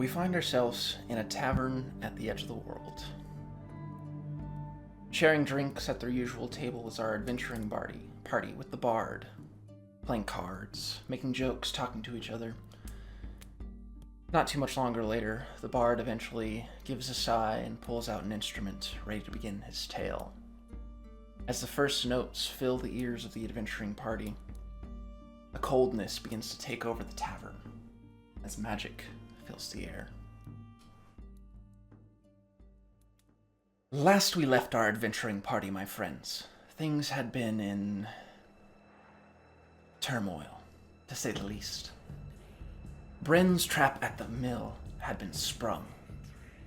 We find ourselves in a tavern at the edge of the world. Sharing drinks at their usual table is our adventuring party with the bard, playing cards, making jokes, talking to each other. Not too much longer later, the bard eventually gives a sigh and pulls out an instrument, ready to begin his tale. As the first notes fill the ears of the adventuring party, a coldness begins to take over the tavern as magic fills the air. Last we left our adventuring party, my friends, things had been in turmoil, to say the least. Bren's trap at the mill had been sprung,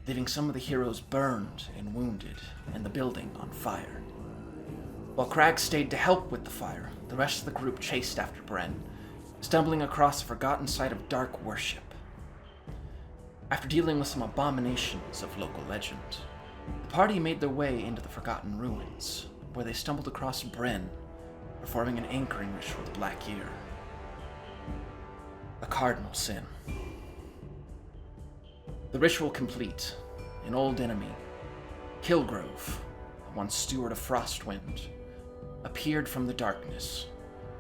leaving some of the heroes burned and wounded, and the building on fire. While Crag stayed to help with the fire, the rest of the group chased after Bren, stumbling across a forgotten site of dark worship. After dealing with some abominations of local legend, the party made their way into the forgotten ruins, where they stumbled across Bren, performing an anchoring ritual with the Black Year. A cardinal sin. The ritual complete, an old enemy, Kilgrove, once steward of Frostwind, appeared from the darkness,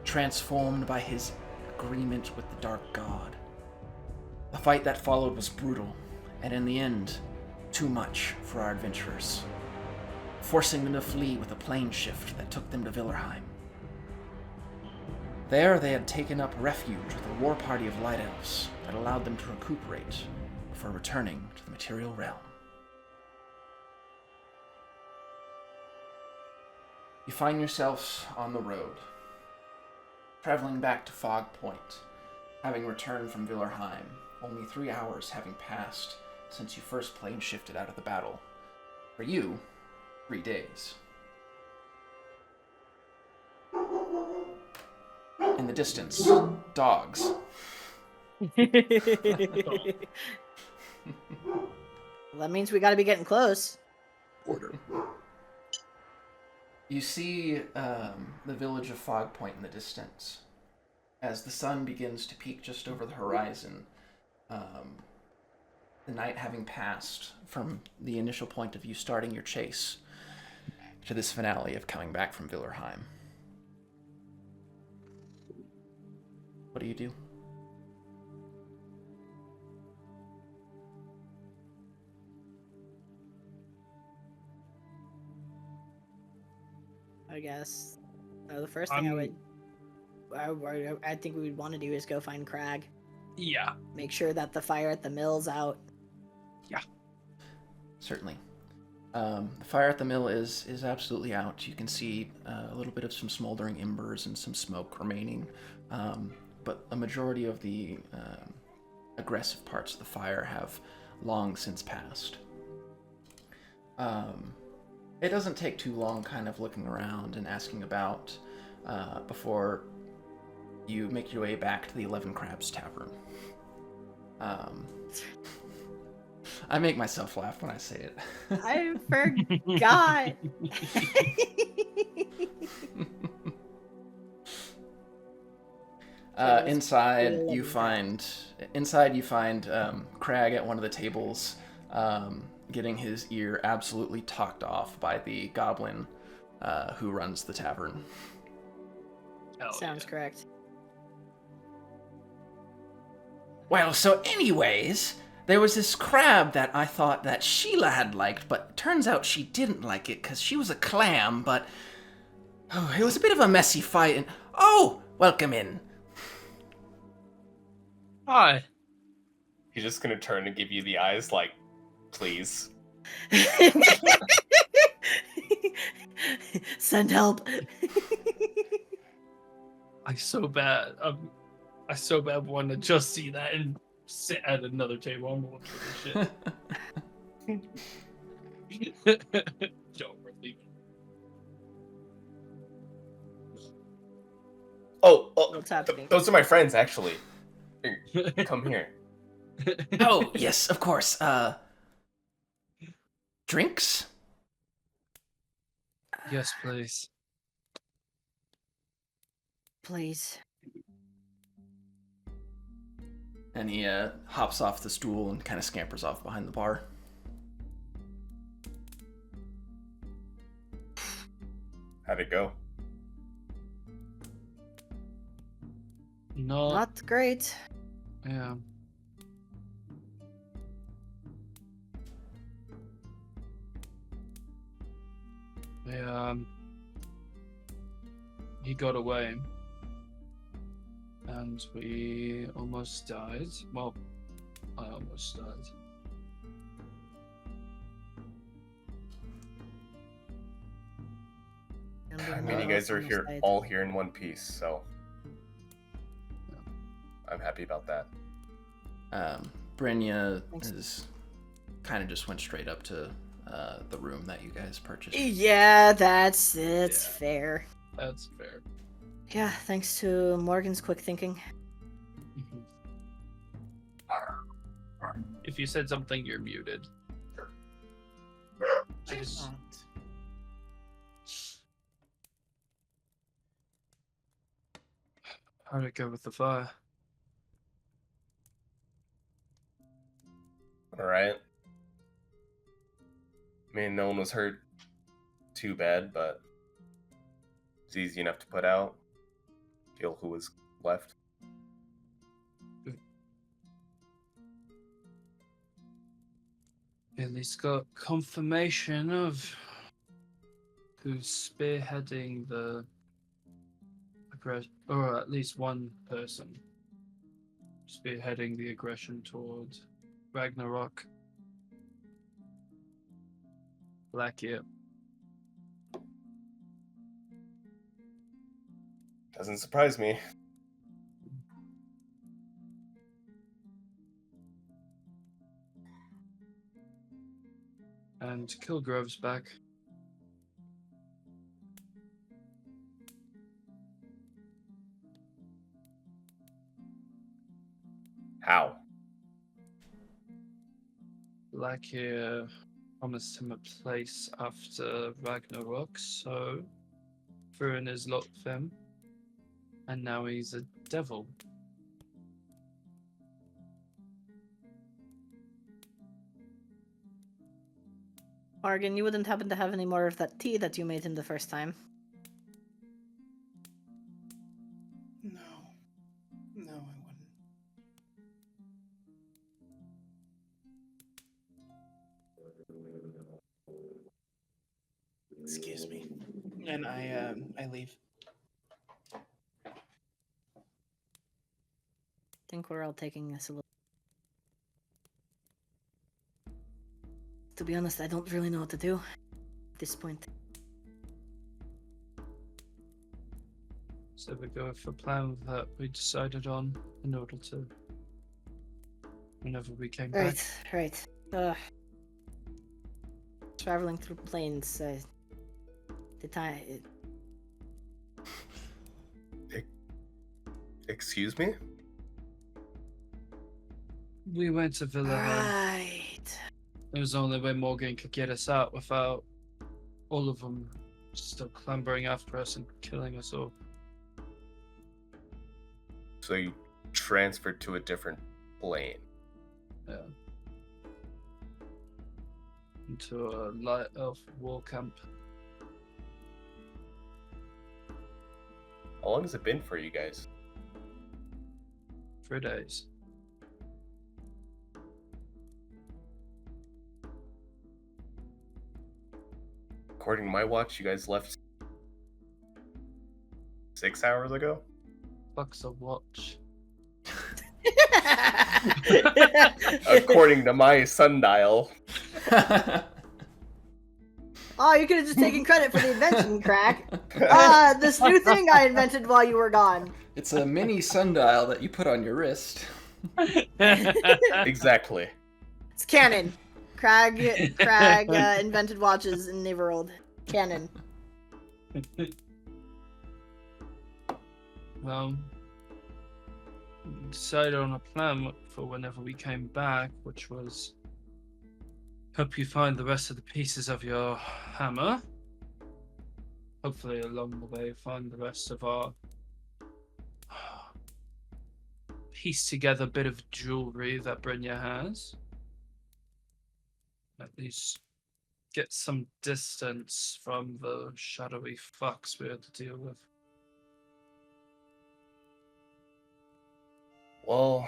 transformed by his agreement with the Dark God. The fight that followed was brutal, and in the end, too much for our adventurers, forcing them to flee with a plane shift that took them to Villerheim. There, they had taken up refuge with a war party of light elves that allowed them to recuperate before returning to the material realm. You find yourselves on the road, traveling back to Fog Point, having returned from Villerheim, only 3 hours having passed since you first plane shifted out of the battle. For you, 3 days. In the distance, dogs. Well, that means we gotta be getting close. Order. You see the village of Fog Point in the distance. As the sun begins to peak just over the horizon, the night having passed from the initial point of you starting your chase to this finale of coming back from Villerheim. What do you do? I guess the first thing I think we would want to do is go find Crag. Yeah. Make sure that the fire at the mill's out. Yeah. Certainly. The fire at the mill is absolutely out. You can see a little bit of some smoldering embers and some smoke remaining, but a majority of the aggressive parts of the fire have long since passed. It doesn't take too long kind of looking around and asking about before you make your way back to the 11 Crabs Tavern. I make myself laugh when I say it. I forgot. Inside you find Crag at one of the tables, getting his ear absolutely talked off by the goblin who runs the tavern. Sounds correct. Well, so anyways, there was this crab that I thought that Sheila had liked, but turns out she didn't like it because she was a clam, but it was a bit of a messy fight, and welcome in. Hi. He's just gonna turn and give you the eyes like, please. Send help. I so bad want to just see that and sit at another table. I'm going for this shit. Joe, we're leaving. What's happening? Those are my friends, actually. Here, come here. Oh, yes, of course. Drinks? Yes, please. Please. And he hops off the stool and kind of scampers off behind the bar. How'd it go? Not great. Yeah. Yeah. He got away. And we almost died. Well, I almost died. I mean, you guys are here, all here in one piece, so I'm happy about that. Brynja is kind of just went straight up to the room that you guys purchased. Yeah, that's fair. That's fair. Yeah, thanks to Morgan's quick thinking. If you said something, you're muted. How'd it go with the fire? Alright. I mean, no one was hurt too bad, but it's easy enough to put out. Kill who was left. At least got confirmation of who's spearheading the aggression, or at least one person spearheading the aggression towards Ragnarok. Blackyear. Doesn't surprise me. And Kilgrove's back. How? Blackyear promised him a place after Ragnarok, so threw in his lot with him. And now he's a devil. Morgan, you wouldn't happen to have any more of that tea that you made him the first time? No, I wouldn't. Excuse me. And I leave. I think we're all taking this a little. To be honest, I don't really know what to do at this point. So we go with the plan that we decided on in order to, whenever we came back. Right. Traveling through planes, the time. Excuse me? We went to Villa. Right. It was the only way Morgan could get us out without all of them still clambering after us and killing us all. So you transferred to a different plane. Yeah. Into a light elf war camp. How long has it been for you guys? 3 days. According to my watch, you guys left 6 hours ago? Fuck's a watch. According to my sundial. Oh, you could have just taken credit for the invention, Crack. This new thing I invented while you were gone. It's a mini sundial that you put on your wrist. Exactly. It's canon. Crag invented watches in Nyrverold. Canon. Well, we decided on a plan for whenever we came back, which was help you find the rest of the pieces of your hammer. Hopefully along the way find the rest of our piece together a bit of jewelry that Brynja has. At least get some distance from the shadowy fucks we had to deal with. Well,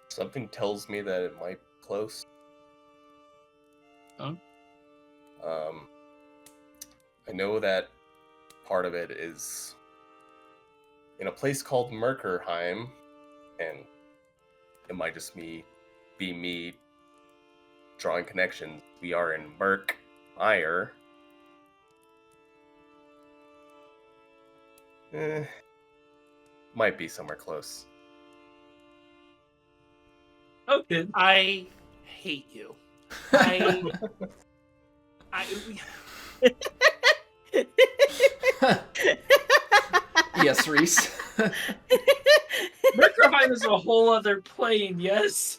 something tells me that it might be close. Oh? I know that part of it is in a place called Merkerheim, and it might just be me drawing connections. We are in Merkmire. Might be somewhere close. Okay. I hate you. I Yes, Reese. Merkerheim is a whole other plane, yes?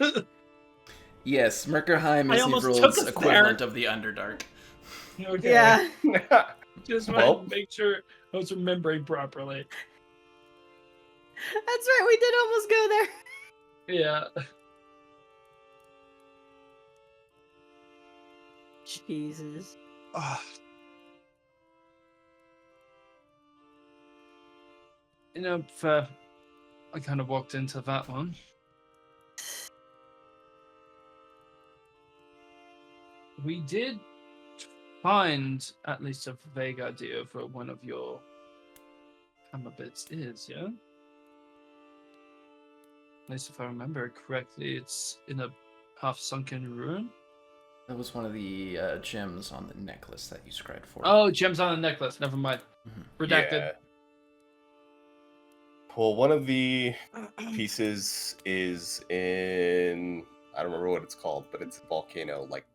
Yes, Merkerheim I is almost Nyrverold's took us equivalent there. of the Underdark. Okay. Yeah. Just Well. want to make sure I was remembering properly. That's right, we did almost go there. Yeah. Jesus. You know, fair. I kind of walked into that one. We did find at least a vague idea of where one of your hammer bits is, yeah? At least if I remember correctly, it's in a half-sunken ruin. That was one of the gems on the necklace that you scribed for. Oh, gems on a necklace. Never mind. Redacted. Yeah. Well, one of the pieces is in, I don't remember what it's called, but it's a volcano, like,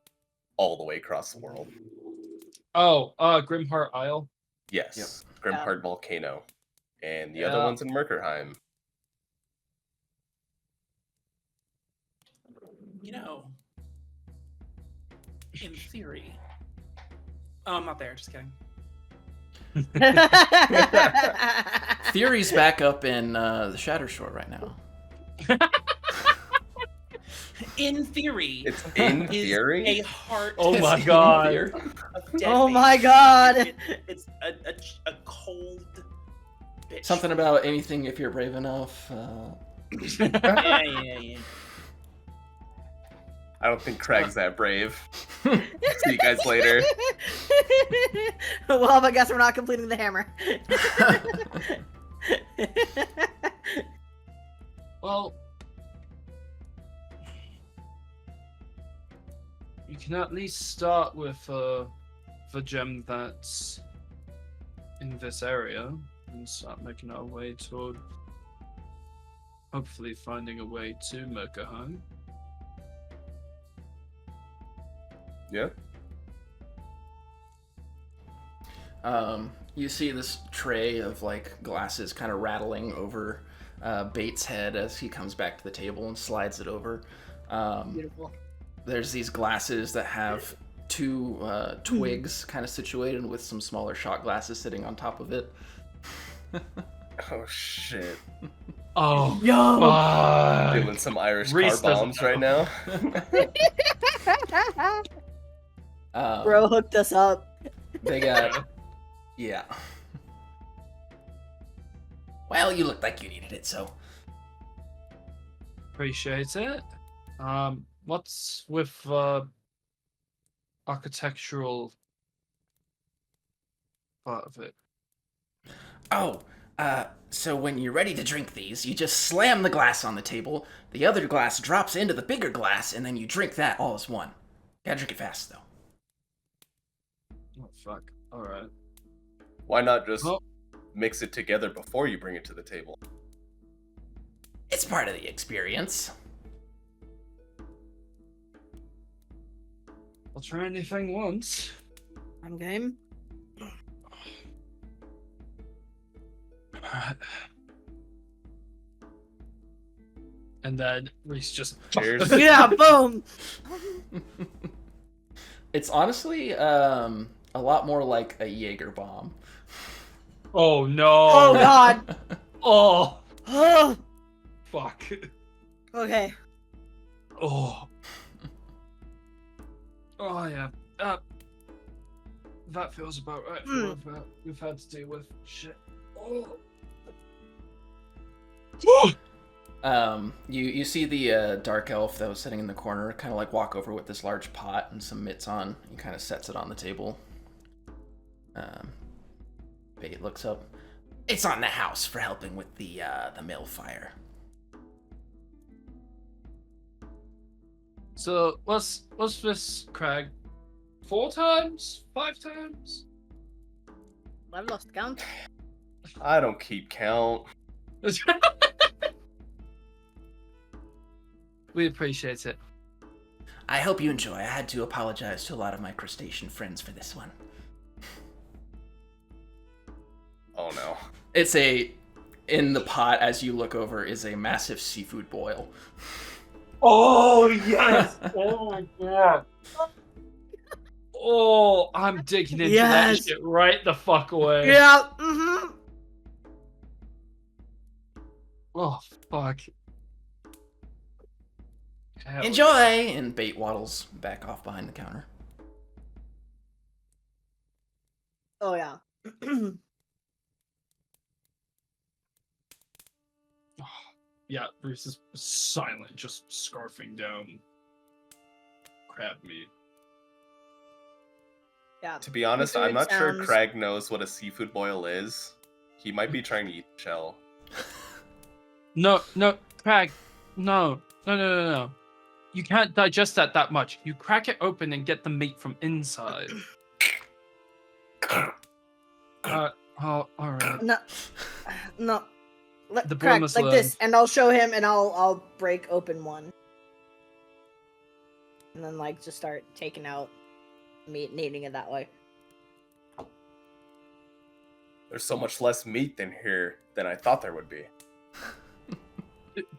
all the way across the world. Oh, Grimheart Isle. Yes, Grimheart Volcano. And the Yeah. other one's in Merkerheim. You know, in theory. Oh, I'm not there. Just kidding. Theory's back up in the Shattershore right now. In theory. It's in is theory? A heart. Oh my It's God. here. Of dead Oh baby. my God. It's a cold bitch. Something about anything if you're brave enough. Yeah. I don't think Craig's that brave. See you guys later. Well, I guess we're not completing the hammer. Well, you can at least start with the gem that's in this area and start making our way toward hopefully finding a way to Merkerheim. Yeah. You see this tray of like glasses kind of rattling over Bates' head as he comes back to the table and slides it over. Beautiful. There's these glasses that have two twigs kind of situated with some smaller shot glasses sitting on top of it. Oh, shit. Oh, Yo! fuck. Doing some Irish Reese car doesn't bombs know. right now. Bro hooked us up. They got... Yeah. Well, you looked like you needed it, so... Appreciate it. What's with architectural part of it? Oh, so when you're ready to drink these, you just slam the glass on the table, the other glass drops into the bigger glass, and then you drink that all as one. Gotta drink it fast, though. Oh, fuck. Alright. Why not just Well- mix it together before you bring it to the table? It's part of the experience. I'll try anything once. I'm game. Alright. And then Reese just... Cheers. Yeah, boom! It's honestly a lot more like a Jaeger bomb. Oh no! Oh god! Oh, Oh, fuck. okay. Oh. Oh, yeah. That feels about right for what we've had to deal with. Shit. Oh. You see the dark elf that was sitting in the corner kind of like walk over with this large pot and some mitts on. He kind of sets it on the table. Bait looks up. It's on the house for helping with the mill fire. So what's this, Craig? 4 times? 5 times? I've lost count. I don't keep count. We appreciate it. I hope you enjoy. I had to apologize to a lot of my crustacean friends for this one. Oh no. It's in the pot as you look over is a massive seafood boil. Oh yes! Oh my god! Oh, I'm digging into that Yes. shit right the fuck away. Yeah. Mm-hmm. Oh fuck. Hell Enjoy! yeah. And Bait waddles back off behind the counter. Oh yeah. Yeah, Bruce is silent, just scarfing down crab meat. Yeah. To be honest, Food I'm not sure sounds- Craig knows what a seafood boil is. He might be trying to eat the shell. No, Craig, no. You can't digest that much. You crack it open and get the meat from inside. Oh, all right. No. The The boy crack must like learn. this, and I'll show him, and I'll break open one, and then like just start taking out meat and eating it that way. There's so much less meat in here than I thought there would be.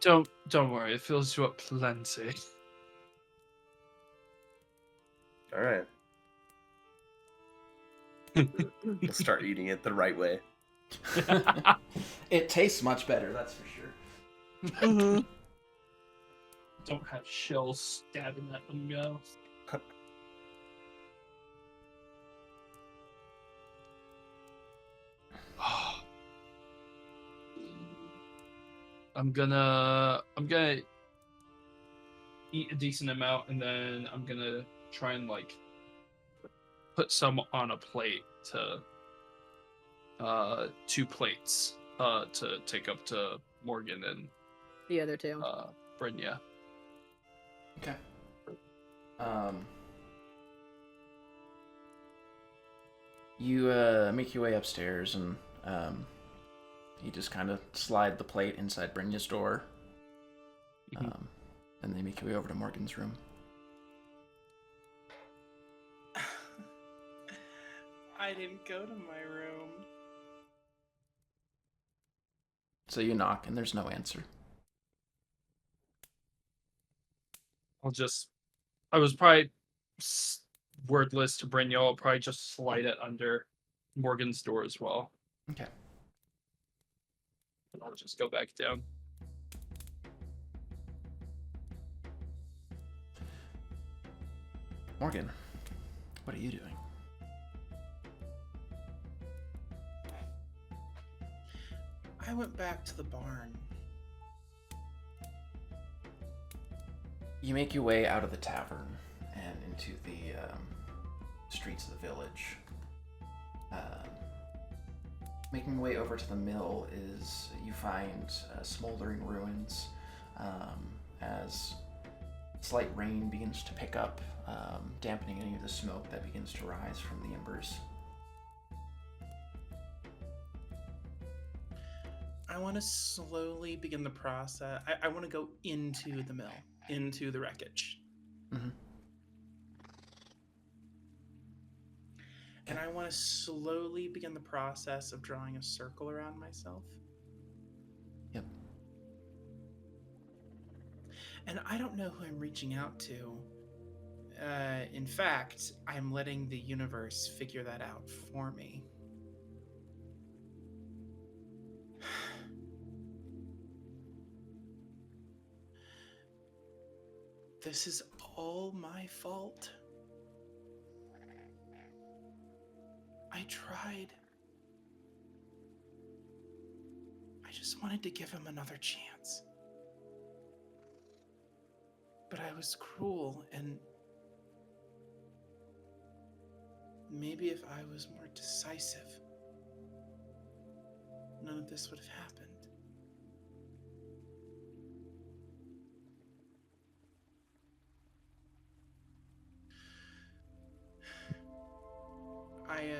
Don't worry. It fills you up plenty. All right. We'll start eating it the right way. It tastes much better, that's for sure. Mm-hmm. Don't have shells stabbing at the mouth. I'm gonna eat a decent amount, and then I'm gonna try and like put some on a plate to 2 plates to take up to Morgan and The other two. Brynja. Okay. You make your way upstairs, and you just kind of slide the plate inside Brynja's door, and they make your way over to Morgan's room. I didn't go to my room. So you knock, and there's no answer. I was probably wordless to Brynja. I'll probably just slide it under Morgan's door as well. Okay. And I'll just go back down. Morgan, what are you doing? I went back to the barn. You make your way out of the tavern and into the streets of the village. Making your way over to the mill is you find smoldering ruins as slight rain begins to pick up, dampening any of the smoke that begins to rise from the embers. I want to slowly begin the process. I want to go into the mill, into the wreckage. Mm-hmm. And I want to slowly begin the process of drawing a circle around myself. Yep. And I don't know who I'm reaching out to. In fact, I'm letting the universe figure that out for me. This is all my fault. I tried. I just wanted to give him another chance. But I was cruel, and maybe if I was more decisive, none of this would have happened. I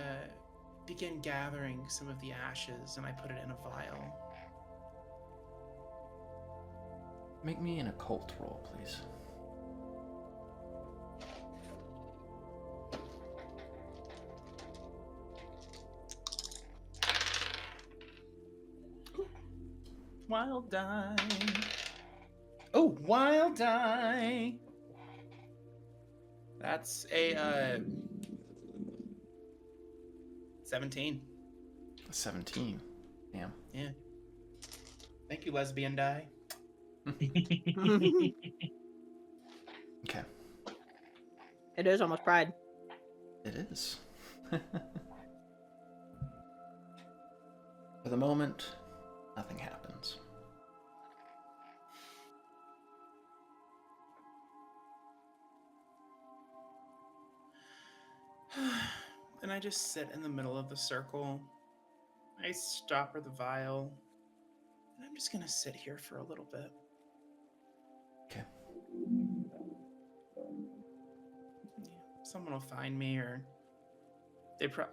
began gathering some of the ashes and I put it in a vial. Make me an occult roll, please. Wild die. Oh, wild die. That's a 17. 17. Damn. Yeah. Thank you, lesbian die. Okay. It is almost pride. It is. For the moment, nothing happens. And I just sit in the middle of the circle. I stopper the vial. And I'm just gonna sit here for a little bit. Okay. Yeah, someone will find me, or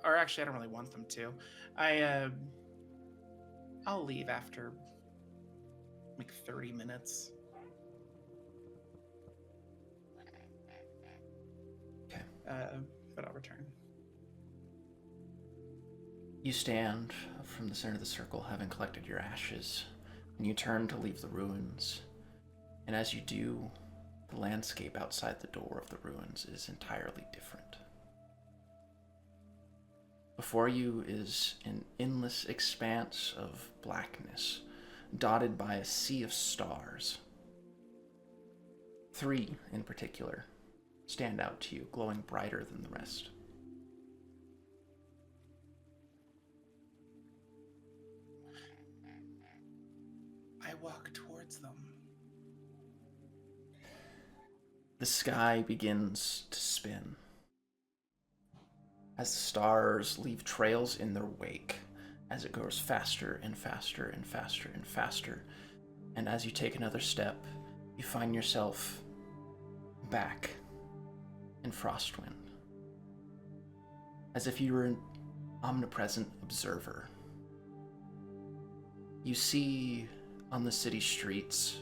or actually, I don't really want them to. I'll leave after like 30 minutes. Okay. But I'll return. You stand from the center of the circle, having collected your ashes, and you turn to leave the ruins. And as you do, the landscape outside the door of the ruins is entirely different. Before you is an endless expanse of blackness, dotted by a sea of stars. 3, in particular, stand out to you, glowing brighter than the rest. I walk towards them. The sky begins to spin as the stars leave trails in their wake, as it goes faster and faster and faster and faster. And as you take another step, you find yourself back in Frostwind, as if you were an omnipresent observer. You see on the city streets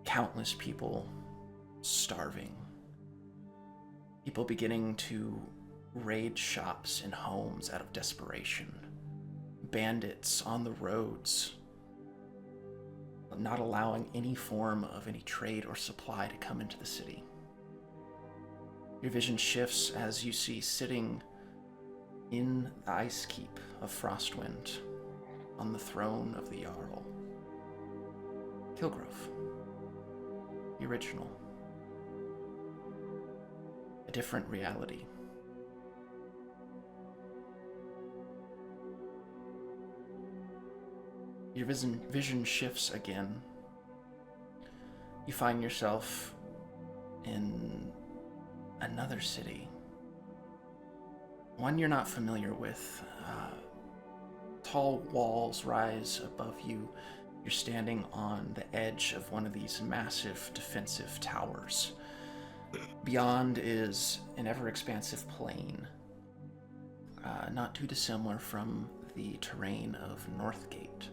countless people starving, people beginning to raid shops and homes out of desperation, bandits on the roads, not allowing any form of any trade or supply to come into the city. Your vision shifts as you see sitting in the ice keep of Frostwind on the throne of the Jarl, Kilgrove, the original. A different reality. Your vision shifts again. You find yourself in another city. One you're not familiar with. Tall walls rise above you. You're standing on the edge of one of these massive defensive towers. Beyond is an ever-expansive plain, not too dissimilar from the terrain of Northgate.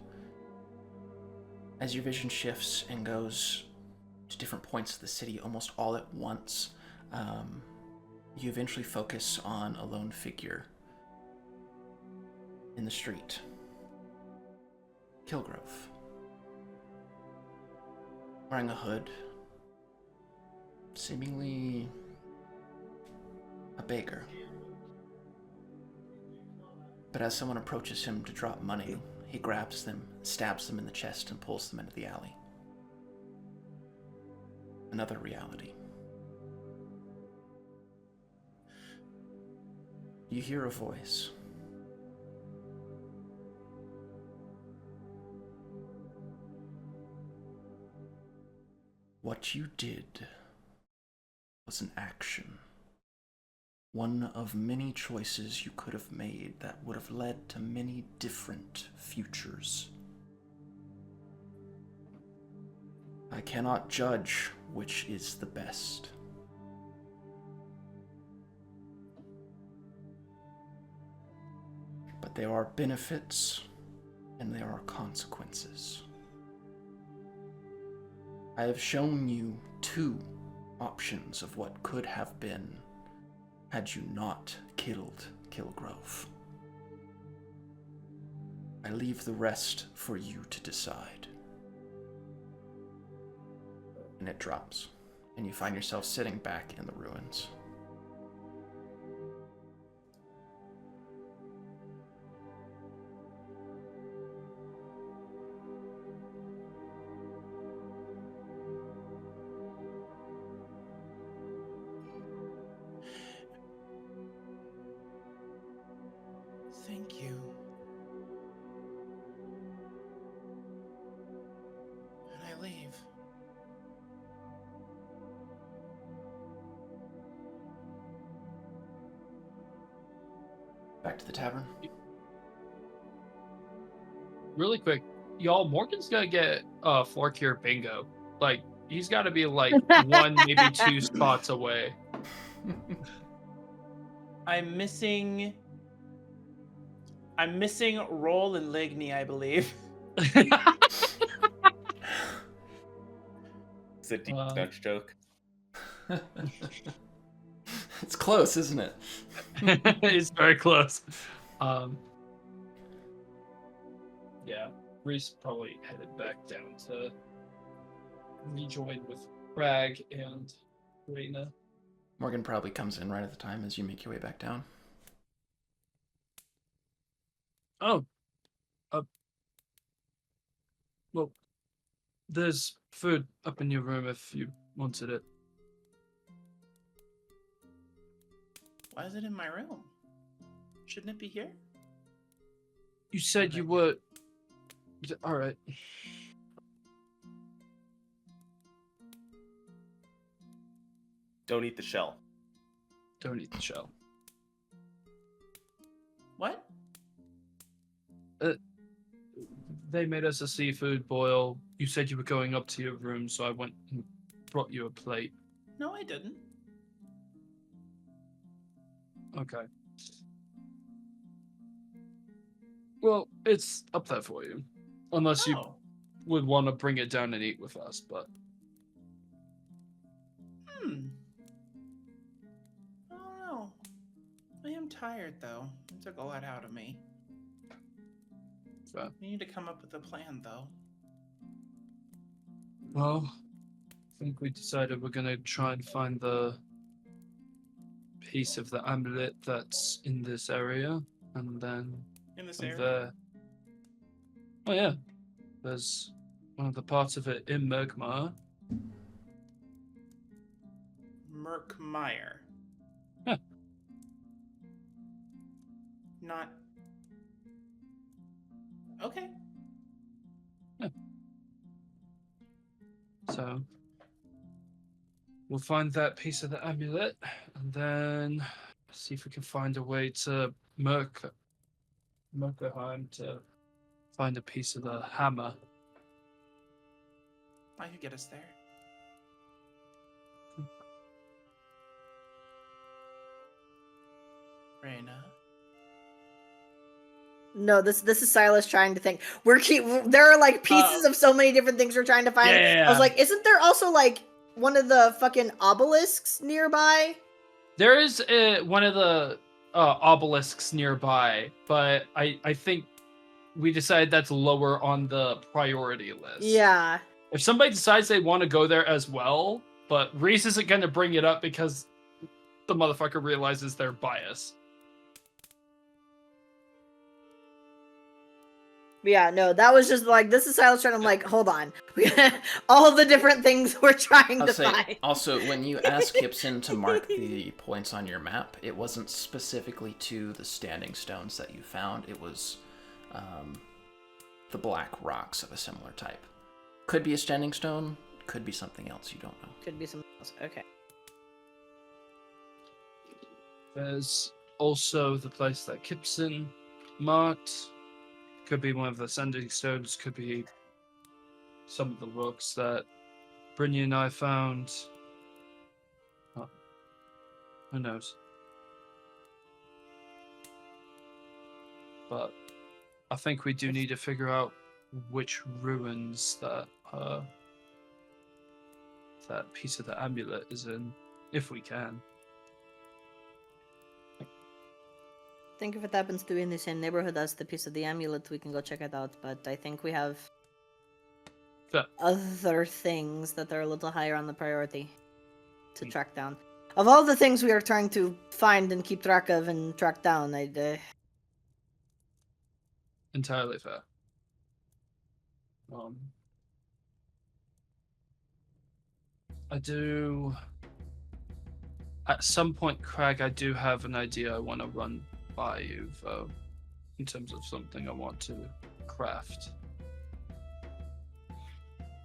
As your vision shifts and goes to different points of the city almost all at once, you eventually focus on a lone figure in the street. Kilgrove. Wearing a hood. Seemingly a beggar. But as someone approaches him to drop money, he grabs them, stabs them in the chest, and pulls them into the alley. another reality. You hear a voice. What you did was an action. One of many choices you could have made that would have led to many different futures. I cannot judge which is the best. But there are benefits and there are consequences. I have shown you 2 options of what could have been had you not killed Kilgrove. I leave the rest for you to decide. And it drops, and you find yourself sitting back in the ruins. Thank you. And I leave. Back to the tavern. Really quick, y'all, Morgan's gonna get floor cure bingo. Like, he's got to be like 1, maybe 2 spots away. I'm missing Roll and Ligny, I believe. It's a deep Dutch joke. It's close, isn't it? It's very close. Yeah, Reese probably headed back down to rejoin with Crag and Reina. Morgan probably comes in right at the time as you make your way back down. Oh, well, there's food up in your room if you wanted it. Why is it in my room? Shouldn't it be here? You said Okay. you were. All right. Don't eat the shell. Don't eat the shell. What? They made us a seafood boil. You said you were going up to your room, so I went and brought you a plate. No, I didn't. Okay. Well, it's up there for you. Unless you Oh. would want to bring it down and eat with us, but... I don't know. I am tired, though. It took a lot out of me. Fair. We need to come up with a plan, though. Well, I think we decided we're gonna try and find the piece of the amulet that's in this area, and then In this from area? there... Oh yeah, there's one of the parts of it in Merkmar. Merkmeyer. Yeah. Not... Okay. So we'll find that piece of the amulet, and then see if we can find a way to Merkerheim to find a piece of the hammer. I could get us there. Reina. No, this is Silas trying to think. There are like pieces of so many different things we're trying to find. Yeah. I was like, isn't there also like one of the fucking obelisks nearby? There is one of the obelisks nearby, but I think we decided that's lower on the priority list. Yeah. If somebody decides they want to go there as well, but Reese isn't going to bring it up because the motherfucker realizes their bias. Yeah, no, that was just like, this is Silas trying to, like, hold on. All the different things we're trying I'll to say, find. also, when you asked Gibson to mark the points on your map, it wasn't specifically to the standing stones that you found. It was the black rocks of a similar type. Could be a standing stone, could be something else, you don't know. Could be something else. Okay. There's also the place that Gibson marked. Could be one of the sanding stones, could be some of the rocks that Brynja and I found. Oh, who knows? But I think we do need to figure out which ruins that that piece of the amulet is in, if we can. I think if it happens to be in the same neighborhood as the piece of the amulet, we can go check it out. But I think we have Fair. other things that are a little higher on the priority to track down. Of all the things we are trying to find and keep track of and track down, Entirely fair. I do. At some point, Craig, I do have an idea I want to run by you, though, in terms of something I want to craft.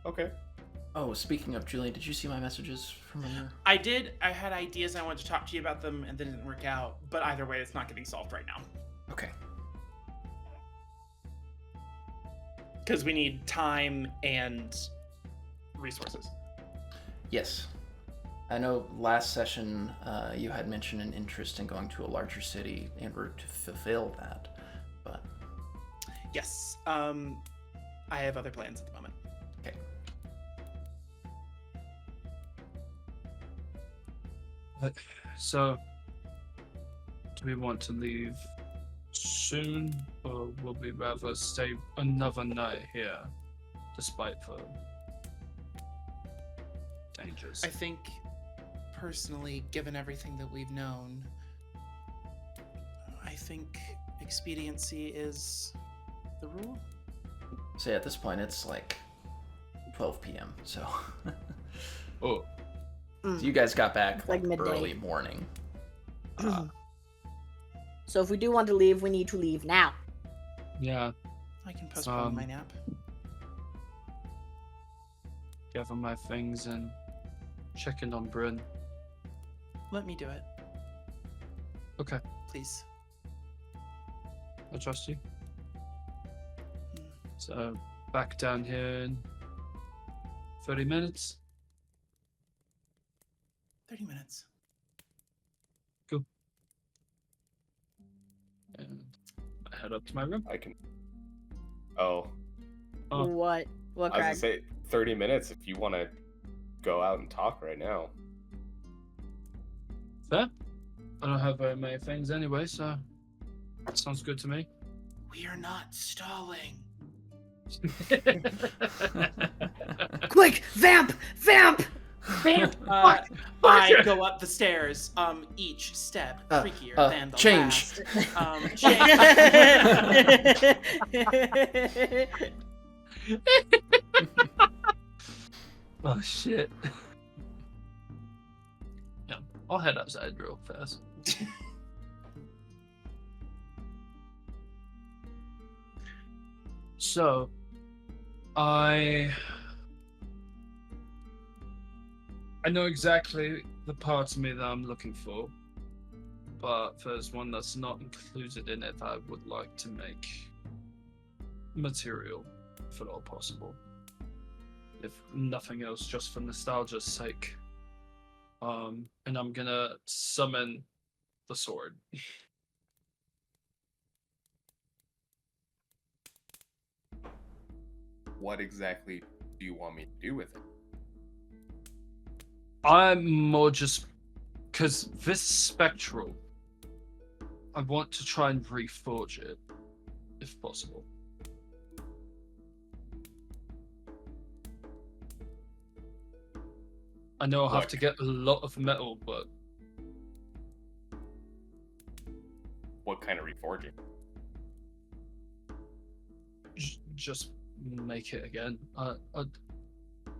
Okay. Oh, speaking of Julian, did you see my messages from earlier? I did. I had ideas. I wanted to talk to you about them, and they didn't work out. But either way, it's not getting solved right now. Okay. Because we need time and resources. Yes. I know last session you had mentioned an interest in going to a larger city in order to fulfill that, but... Yes. I have other plans at the moment. Okay. So, do we want to leave soon, or will we rather stay another night here, despite the dangers? I think, personally, given everything that we've known, I think expediency is the rule. So at this point, it's like 12 p.m., so... Oh, So you guys got back Like midday. early morning. So if we do want to leave, we need to leave now. yeah. I can postpone my nap. Gather my things and check in on Bryn. Let me do it, Okay, please. I trust you. So, back down here in 30 minutes. 30 minutes. And I head up to my room. I can. Oh, Oh. What? What, I was Craig? gonna say 30 minutes if you want to go out and talk right now. Fair. I don't have very many things anyway, so sounds good to me. We are not stalling. Quick! Vamp! Vamp! I go up the stairs. Each step creakier than the change. last. Oh shit. Yeah, I'll head outside real fast. So, I know exactly the part of me that I'm looking for, but there's one that's not included in it that I would like to make material, if at all possible. If nothing else, just for nostalgia's sake. And I'm gonna summon the sword. What exactly do you want me to do with it? I'm more just because this spectral, I want to try and reforge it, if possible. I know I'll have to get a lot of metal, but What kind of reforging? just make it again.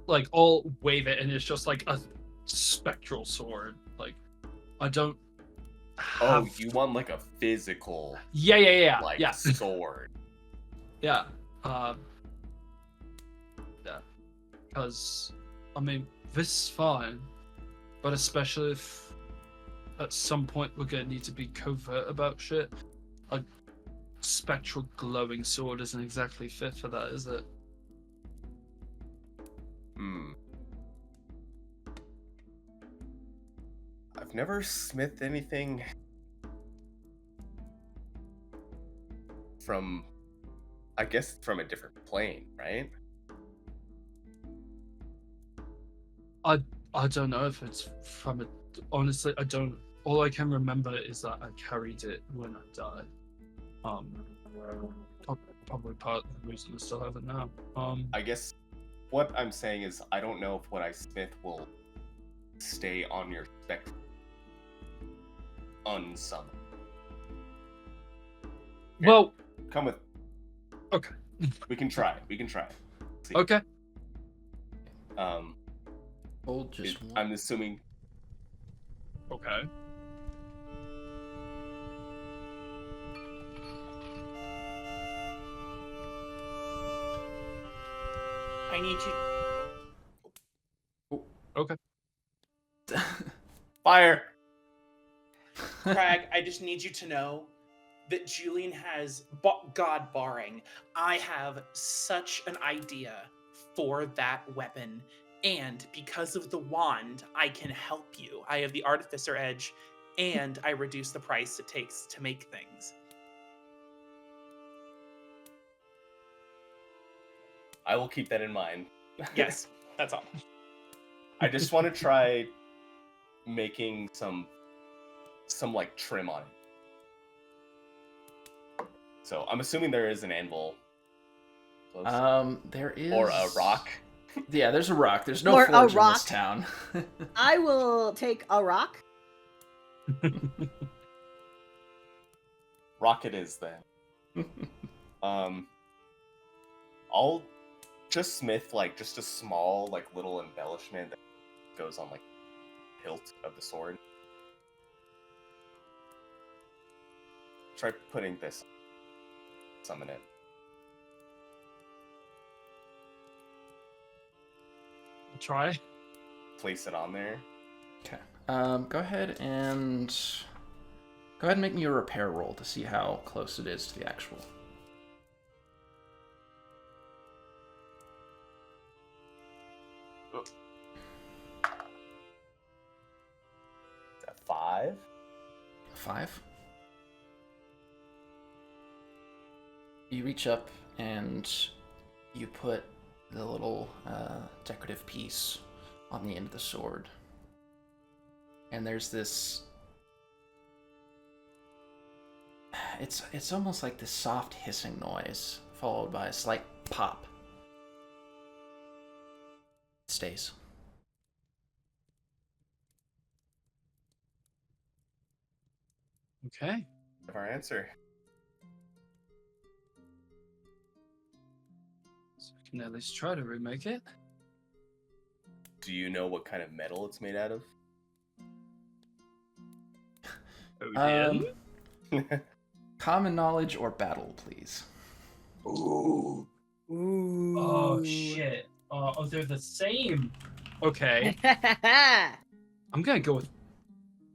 Like, I'll wave it, and it's just like a spectral sword. Like, I don't Oh, have... you want like a physical, Yeah, like yeah. sword? Yeah. Yeah. Because, I mean, this is fine, but especially if at some point we're gonna need to be covert about shit, a spectral glowing sword isn't exactly fit for that, is it? I've never smithed anything from, I guess, from a different plane, right? I don't know if it's from it. Honestly, I don't. All I can remember is that I carried it when I died. Probably part of the reason I still have it now. I guess what I'm saying is I don't know if what I smith will stay on your spectrum unsummoned. Here, Well, come with. okay. We can try. See. Okay. Hold just one. I'm assuming. Okay. I need you, Okay. Fire! Craig. I just need you to know that Julian has, God barring, I have such an idea for that weapon. And because of the wand, I can help you. I have the Artificer Edge, and I reduce the price it takes to make things. I will keep that in mind. Yes, that's all. I just want to try making some like trim on it. So I'm assuming there is an anvil. Close. There is... Or a rock. Yeah, there's a rock. There's no Or a forge in rock. this town. I will take a rock. Rock it is then. I'll just smith like just a small like little embellishment that goes on like the hilt of the sword. Try putting this. Summon it. I'll try. Place it on there. Okay. Go ahead and make me a repair roll to see how close it is to the actual. Is that 5? 5. You reach up and you put the little decorative piece on the end of the sword. And there's this... It's almost like this soft hissing noise, followed by a slight pop. It stays. Okay. Our answer. So I can at least try to remake it. Do you know what kind of metal it's made out of? Common knowledge or battle, please. Ooh. Oh shit. Oh, they're the same. Okay. I'm gonna go with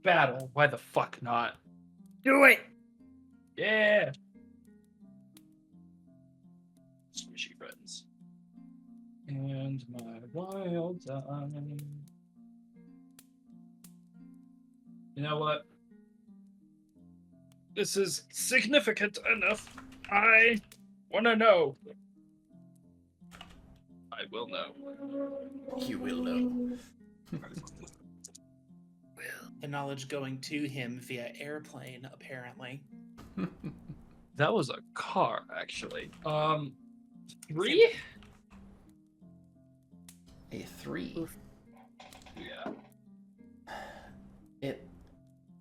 battle. Why the fuck not? Do it. Yeah. Squishy friends. And my wild die. You know what? This is significant enough. I want to know. I will know. You will know. The knowledge going to him via airplane, apparently. That was a car, actually. 3? A 3. Yeah.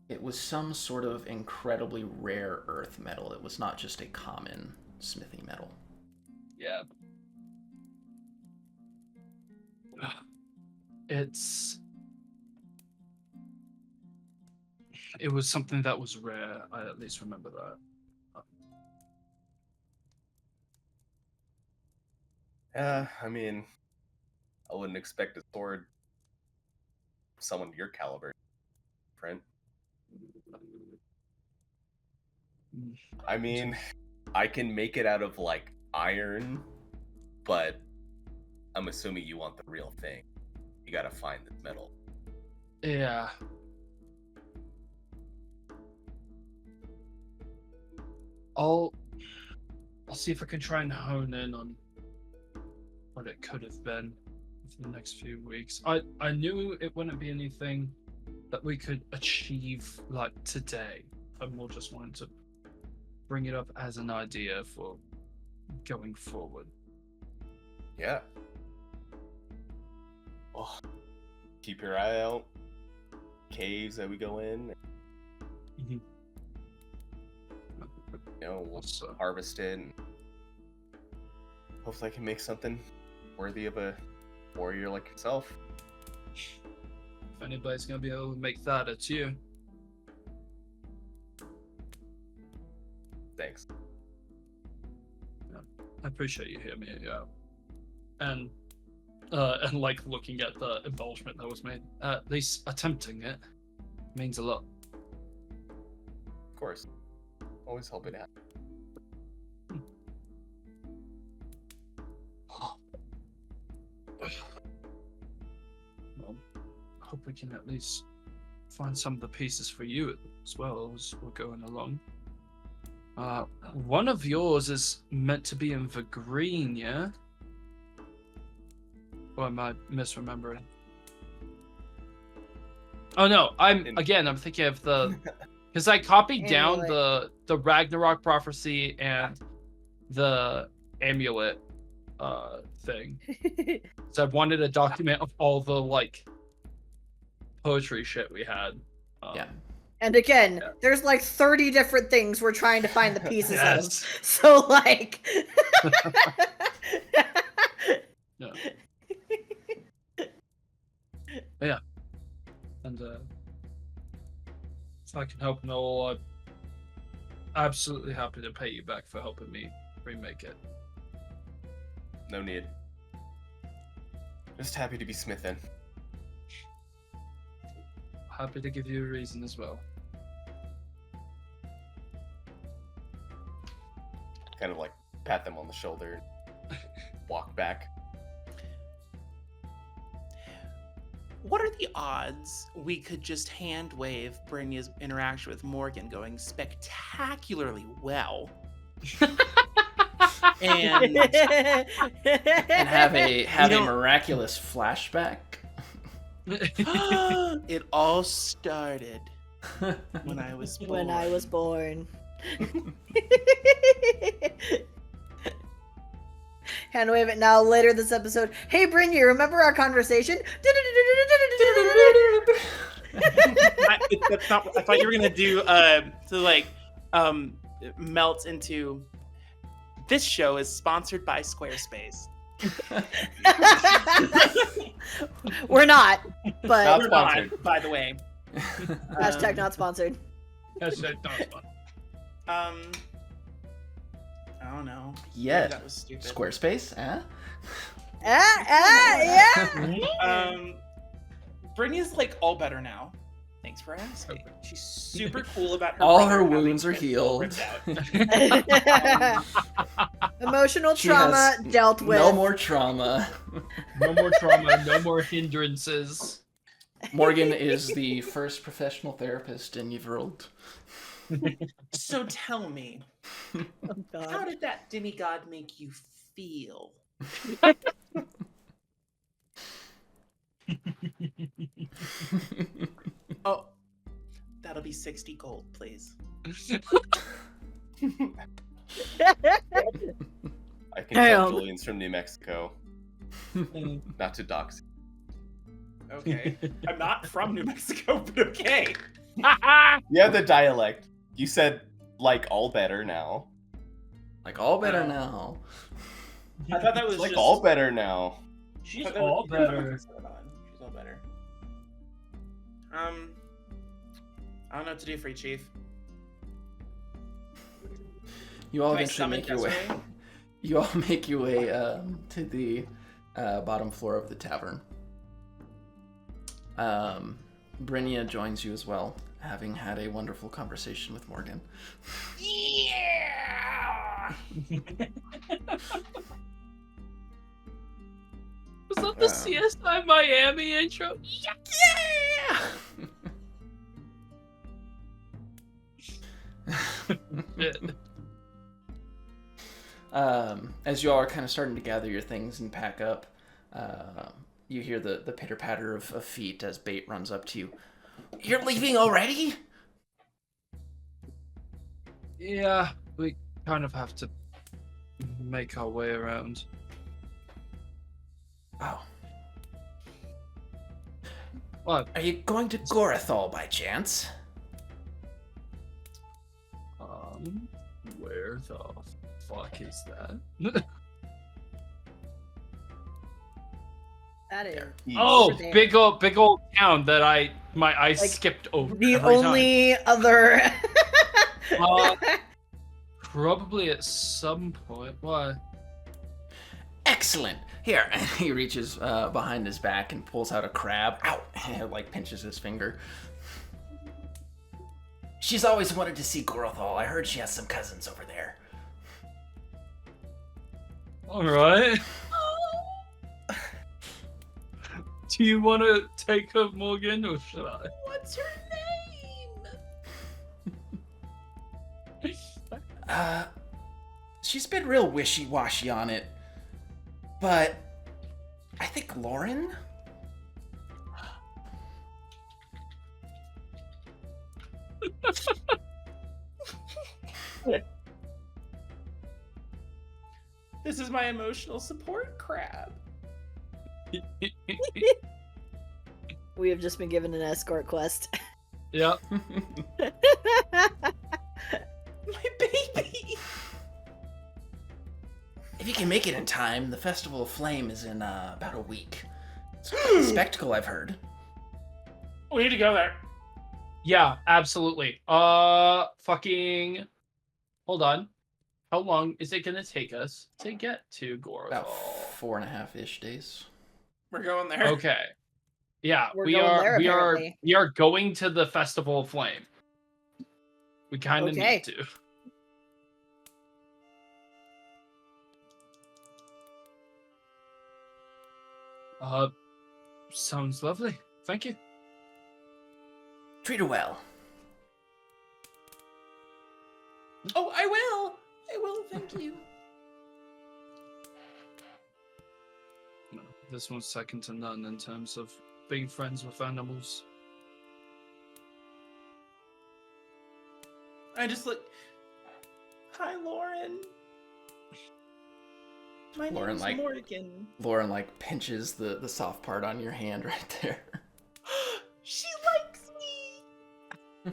It was some sort of incredibly rare earth metal. It was not just a common smithy metal. Yeah. It was something that was rare. I at least remember that. I mean, I wouldn't expect a sword from someone your caliber, friend. I mean, I can make it out of like iron, but I'm assuming you want the real thing. You gotta find the metal. Yeah. I'll see if I can try and hone in on what it could have been for the next few weeks. I knew it wouldn't be anything that we could achieve like today. I more just wanted to bring it up as an idea for going forward. Yeah. Well, keep your eye out. Caves that we go in. Mm-hmm. You know, we'll Also, harvest it. And hopefully I can make something worthy of a warrior like yourself. if anybody's gonna be able to make that, it's you. Thanks. I appreciate you hearing me out. And like looking at the embellishment that was made, at least attempting it means a lot. Of course. Always help it out. Well, I hope we can at least find some of the pieces for you as well as we're going along. One of yours is meant to be in the green, yeah? Or am I misremembering? Oh no, I'm thinking of the because I copied down Amulet. the Ragnarok prophecy and the amulet thing. So I wanted a document of all the like poetry shit we had. Yeah. And again, there's like 30 different things we're trying to find the pieces Yes. of. So like Yeah. Yeah. And if I can help at all, I'm absolutely happy to pay you back for helping me remake it. No need. Just happy to be smithing. Happy to give you a reason as well. Kind of like pat them on the shoulder and walk back. What are the odds we could just hand wave Brynja's interaction with Morgan going spectacularly well? and And have a don't- miraculous flashback. it all started when I was born. when I was born. Hand wave it now later this episode. Hey Brynja, remember our conversation? That's not. I thought you were gonna do melt into. This show is sponsored by Squarespace. We're not, but Not We're sponsored. not, by the way. hashtag not sponsored. Hashtag not fun. I don't know. Yeah. That was stupid. Squarespace, eh? Yeah. Brynja's like all better now. Thanks for asking. She's super cool about her. All brother her having wounds are his skull healed. ripped out. Emotional She trauma has dealt with. No more trauma. No more trauma, no more hindrances. Morgan is the first professional therapist in Nyrverold. So tell me, Oh, how God. did that demigod make you feel? Oh, that'll be 60 gold, please. I can Damn. tell Julian's from New Mexico. Not to dox. Okay. I'm not from New Mexico, but okay. You have the dialect. You said, like, all better now. Like, all better now. I thought that was It's like just all better now. She's I thought that was- all better. She's all better. I don't know what to do for you, Chief. You all Can I eventually summon make your way. Desiree? You all make your way to the bottom floor of the tavern. Brynja joins you as well, having had a wonderful conversation with Morgan. Yeah. Was that the CSI Miami intro? Yeah. As you all are kind of starting to gather your things and pack up, you hear the pitter patter of feet as Bait runs up to you. You're leaving already? Yeah, we kind of have to make our way around. Oh. What? Are you going to Gorathol by chance? Where the fuck is that? That is Oh, there. big old town that my eyes Like, skipped over. the every time. only other. Probably at some point. Why? Excellent. Here, he reaches behind his back and pulls out a crab. Ow! And like pinches his finger. She's always wanted to see Gorothal. I heard she has some cousins over there. All right. Do you want to take her, Morgan, or should I? What's her name? She's been real wishy-washy on it, but I think Lauren? This is my emotional support crab. We have just been given an escort quest. Yeah. My baby. If you can make it in time, the Festival of Flame is in about a week. It's quite a spectacle, I've heard. We need to go there. Yeah, absolutely. Fucking. Hold on. How long is it gonna take us to get to Gorothal? About 4.5-ish days. We're going there. Okay. Yeah, We're we going are. there, we apparently. are going to the Festival of Flame. We kind of Okay. need to. Sounds lovely. Thank you. Treat her well. Oh, I will. I will. Thank you. No, this one's second to none in terms of being friends with animals. I just look. Hi, Lauren. My Lauren, name's like- Morgan. Lauren, like, pinches the soft part on your hand right there. She likes me.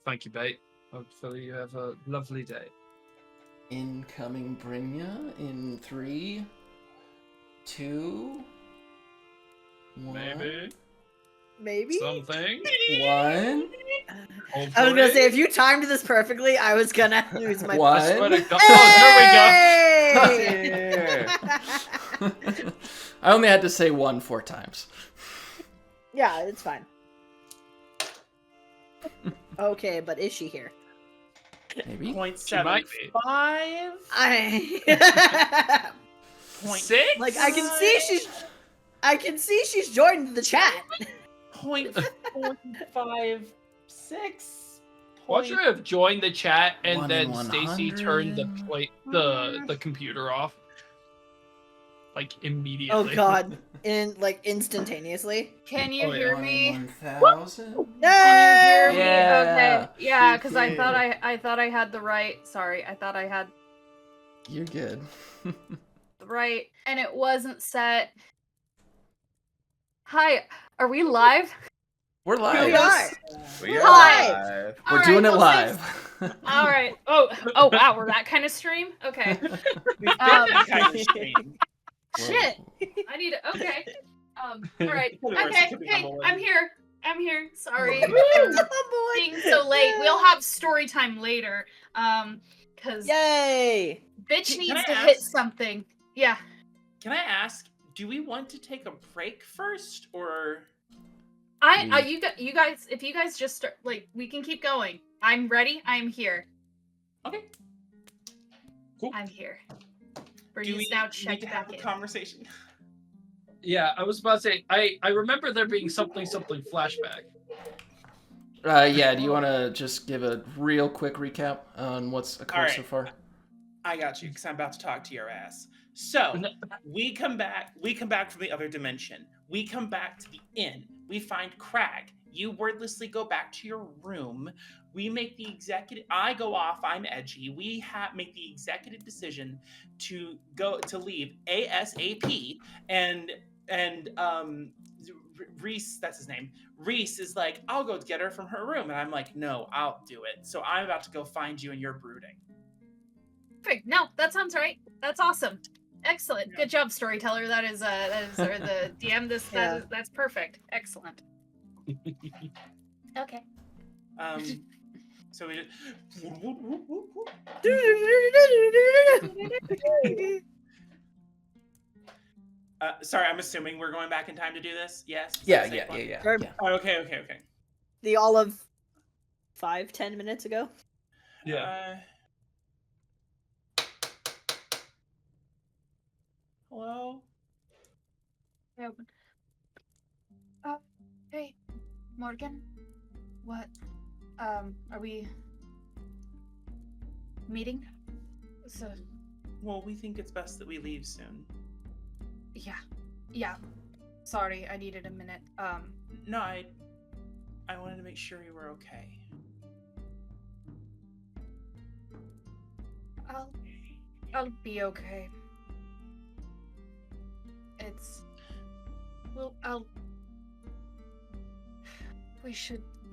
Thank you, Bait. Hopefully you have a lovely day. Incoming Brynja in 3, 2, 1. Maybe Maybe? something. 1. I was gonna say, if you timed this perfectly, I was gonna lose my What? I swear to God. Oh, Hey! I only had to say 1 4 times. Yeah, it's fine. Okay, but is she here? Maybe. She might be. 0.75. I Point 6? like I can see she's joined the chat. 0.456. Watch her have joined the chat and 1 then in Stacy 100. turned the computer off. Like immediately. Oh god. Instantaneously. Can you Oh, yeah. hear 1 me? in 1,000. Can you hear me? Yeah. Okay. Yeah, because I Yeah. thought I thought I had the right. Sorry, I thought I had You're good. the right, and it wasn't set. Hi, are we live? We're Here live. we are. We are Hi. live. We're All doing right, it well, live. All right. Oh wow, we're that kind of stream. Okay. We've Um, been kind of strange. Shit. I need to. Okay. All right. For the worst, it Okay. could be Hey, humbling. I'm here. I'm here. Sorry. Oh boy. Being so late. We'll have story time later. Cause Yay! bitch Can needs I to hit ask- something. Yeah. Can I ask, do we want to take a break first, or You guys, if you guys just start, like, we can keep going. I'm ready. I'm here. okay? Cool. I'm here. Do Bernie's we now need to checked have back a in. conversation? Yeah, I was about to say, I remember there being something flashback. Yeah, do you want to just give a real quick recap on what's occurred Alright. so far? I got you, because I'm about to talk to your ass. So, No. we come back from the other dimension. We come back to the inn. We find Crag. You wordlessly go back to your room. We make the executive. I go off. I'm edgy. We make the executive decision to leave ASAP. And Reese, that's his name. Reese is like, I'll go get her from her room, and I'm like, no, I'll do it. So I'm about to go find you, and you're brooding. Perfect. No, that sounds right. That's awesome. Excellent. Good job, storyteller. That is or the DM. Yeah. That's perfect. Excellent. Okay. So we just. Sorry, I'm assuming we're going back in time to do this. Yes. Is Yeah, that the yeah, safe one? yeah, yeah, Or- yeah. Oh, okay. The all of 5-10 minutes ago. Yeah. Hello. Hey, Morgan. What? Are we meeting? So, Well, we think it's best that we leave soon. yeah. Sorry, I needed a minute. No, I wanted to make sure you were okay. I'll be okay. We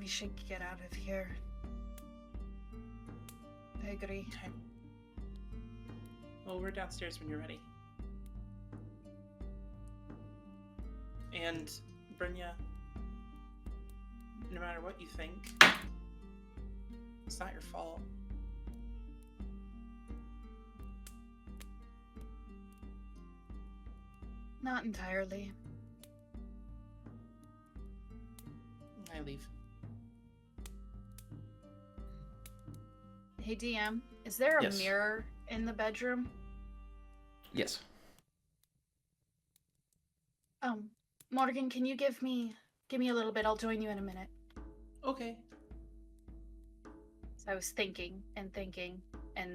should get out of here. I agree. Okay. Well, we're downstairs when you're ready. And Brynja, no matter what you think, it's not your fault. Not entirely. I leave. Hey DM, is there a Yes. mirror in the bedroom? Yes. Morgan, can you give me a little bit? I'll join you in a minute. Okay. So I was thinking, and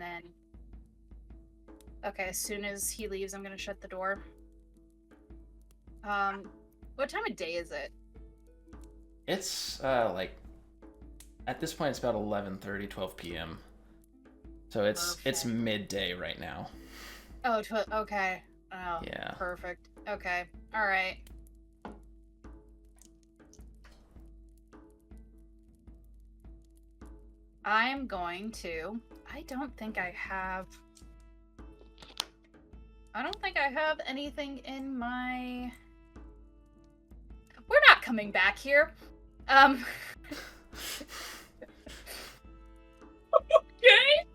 then okay, as soon as he leaves, I'm gonna shut the door. What time of day is it? It's like at this point it's about 11:30, 12 p.m. So it's Perfect. midday right now. Oh, okay. Oh, Yeah. perfect. Okay. All right. I'm going to. I don't think I have anything in my. We're not coming back here. Okay.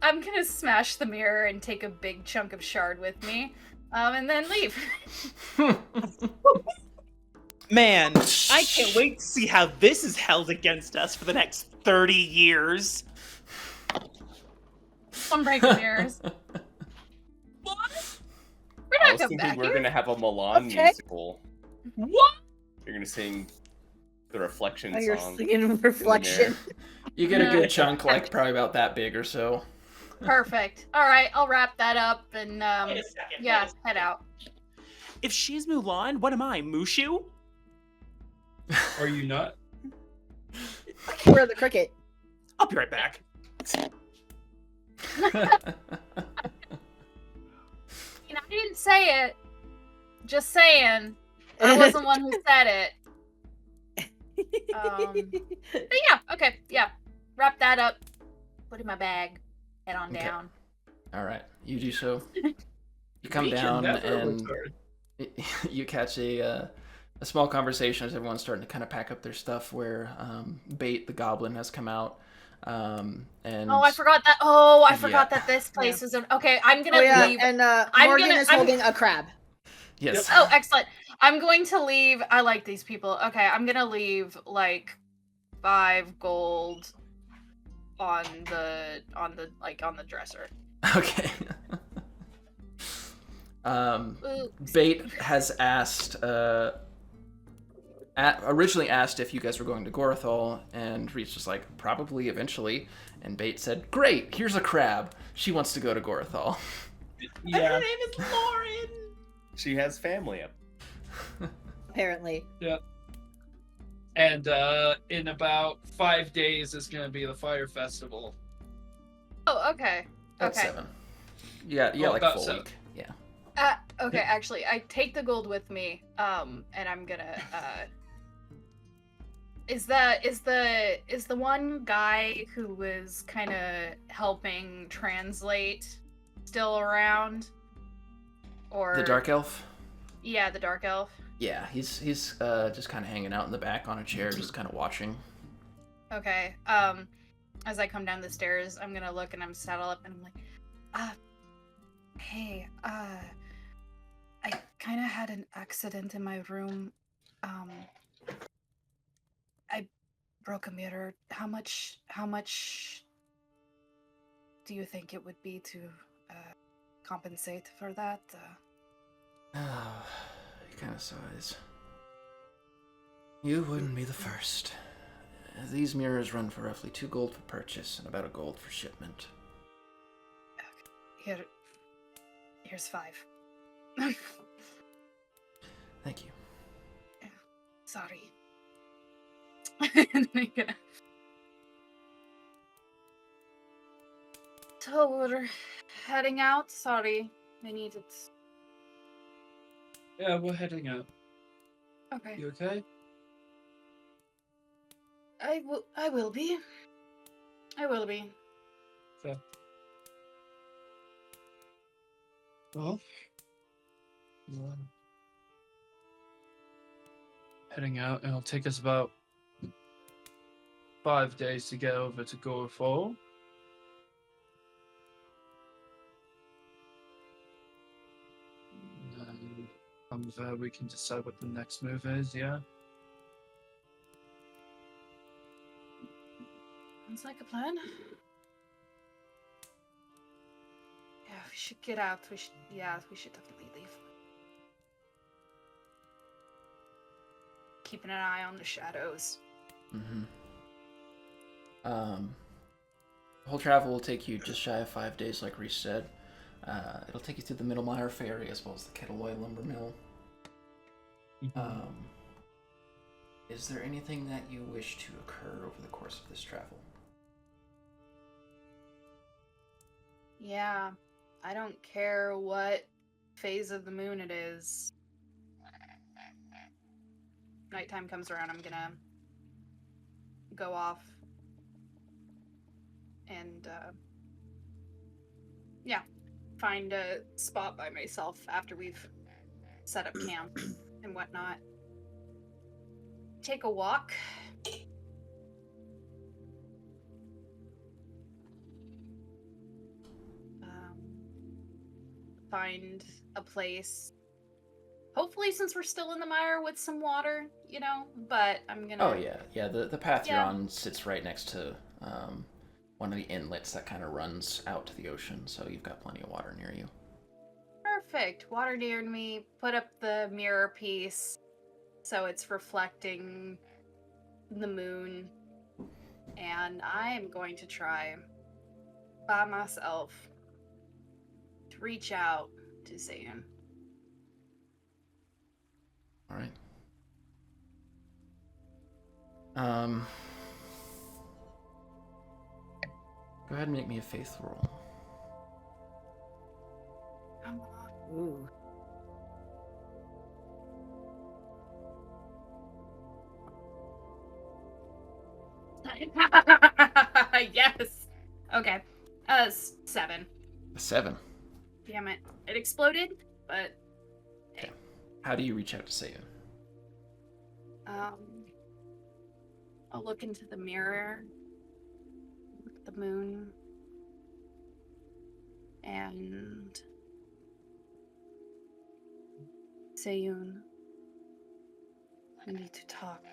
I'm gonna smash the mirror and take a big chunk of shard with me, and then leave. Man, I can't wait to see how this is held against us for the next 30 years. Unbreak the mirrors. What? We're I not was coming thinking back we were here. gonna have a Milan Okay. musical. What? You're gonna sing the Reflection Oh, you're song. singing Reflection. You get a No. good chunk, like probably about that big or so. Perfect. All right, I'll wrap that up and Wait a second, yeah, wait a second. head out. If she's Mulan, what am I, Mushu? Are you not? Where the cricket? I'll be right back. You know, I didn't say it. Just saying. I wasn't the one who said it. But yeah, okay, yeah. Wrap that up. put in my bag, head on Okay. down. All right, you do so. You come We can down never and return. you catch a small conversation as everyone's starting to kind of pack up their stuff. Where Bait the goblin has come out, and Oh, I forgot that. Oh, I Yeah. forgot that this place was. Okay, I'm gonna Oh yeah, leave. and I'm Morgan gonna- is I'm- holding a crab. yes. Oh, excellent. I'm going to leave. I like these people. Okay, I'm gonna leave like 5 gold on the dresser. Okay. Oops. Bait has asked, originally asked if you guys were going to Gorthal, and Reed's just like, probably eventually. And Bait said, great, here's a crab. She wants to go to Gorthal. And her Yeah. name is Lauren. She has family up. Apparently. And in about 5 days is going to be the fire festival. Oh, okay. That's Okay. 7. Yeah, Oh, like about full 7. week. Yeah. Okay, Yeah. actually, I take the gold with me, and I'm gonna, is the one guy who was kind of helping translate still around? Or The Dark Elf? Yeah, the dark elf. Yeah, he's just kind of hanging out in the back on a chair, just kind of watching. Okay. As I come down the stairs, I'm gonna look and I'm saddle up and I'm like, hey, I kind of had an accident in my room. I broke a mirror. How much do you think it would be to compensate for that? He kind of sighs. You wouldn't be the first. These mirrors run for roughly 2 gold for purchase and about a gold for shipment. Here's 5. Thank you. Sorry. So we're heading out. Sorry, I needed. Yeah, we're heading out. Okay. You okay? I will be. I will be. Fair. Well, we're heading out, and it'll take us about 5 days to get over to Gorefall. And then from there, we can decide what the next move is, yeah? Sounds like a plan. Yeah, we should get out. We should definitely leave. Keeping an eye on the shadows. Mm-hmm. The whole travel will take you just shy of 5 days, like Reese said. It'll take you through the Middlemire Ferry as well as the Kettleloy Lumber Mill. Is there anything that you wish to occur over the course of this travel? Yeah, I don't care what phase of the moon it is. Nighttime comes around, I'm gonna go off and find a spot by myself after we've set up camp and whatnot. Take a walk. Find a place. Hopefully, since we're still in the mire, with some water, But I'm gonna. Oh yeah. The path you're Yeah. on sits right next to one of the inlets that kind of runs out to the ocean, so you've got plenty of water near you. Perfect. Water near me. Put up the mirror piece so it's reflecting the moon. And I am going to try by myself to reach out to Zayn. All right. Go ahead and make me a faith roll. Come on. Ooh. Yes. Okay. 7. A 7. Damn it. It exploded, but Okay. How do you reach out to Seiyun? I'll look into the mirror, look at the moon, and Seiyun, we need to talk.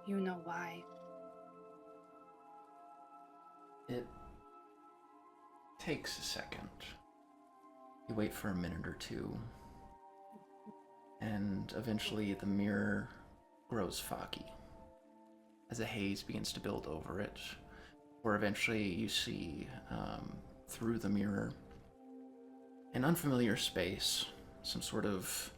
You know why. It takes a second. You wait for a minute or two, and eventually the mirror grows foggy as a haze begins to build over it, where eventually you see through the mirror an unfamiliar space, some sort of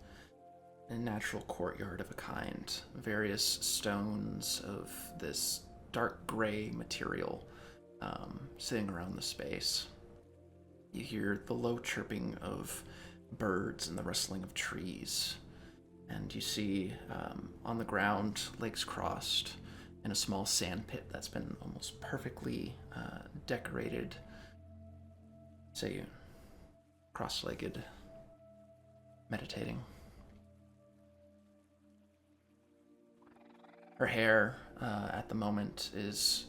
a natural courtyard of a kind, various stones of this dark gray material sitting around the space. You hear the low chirping of birds and the rustling of trees, and you see on the ground, legs crossed, in a small sand pit that's been almost perfectly decorated, Seiyun, cross-legged, meditating. Her hair at the moment is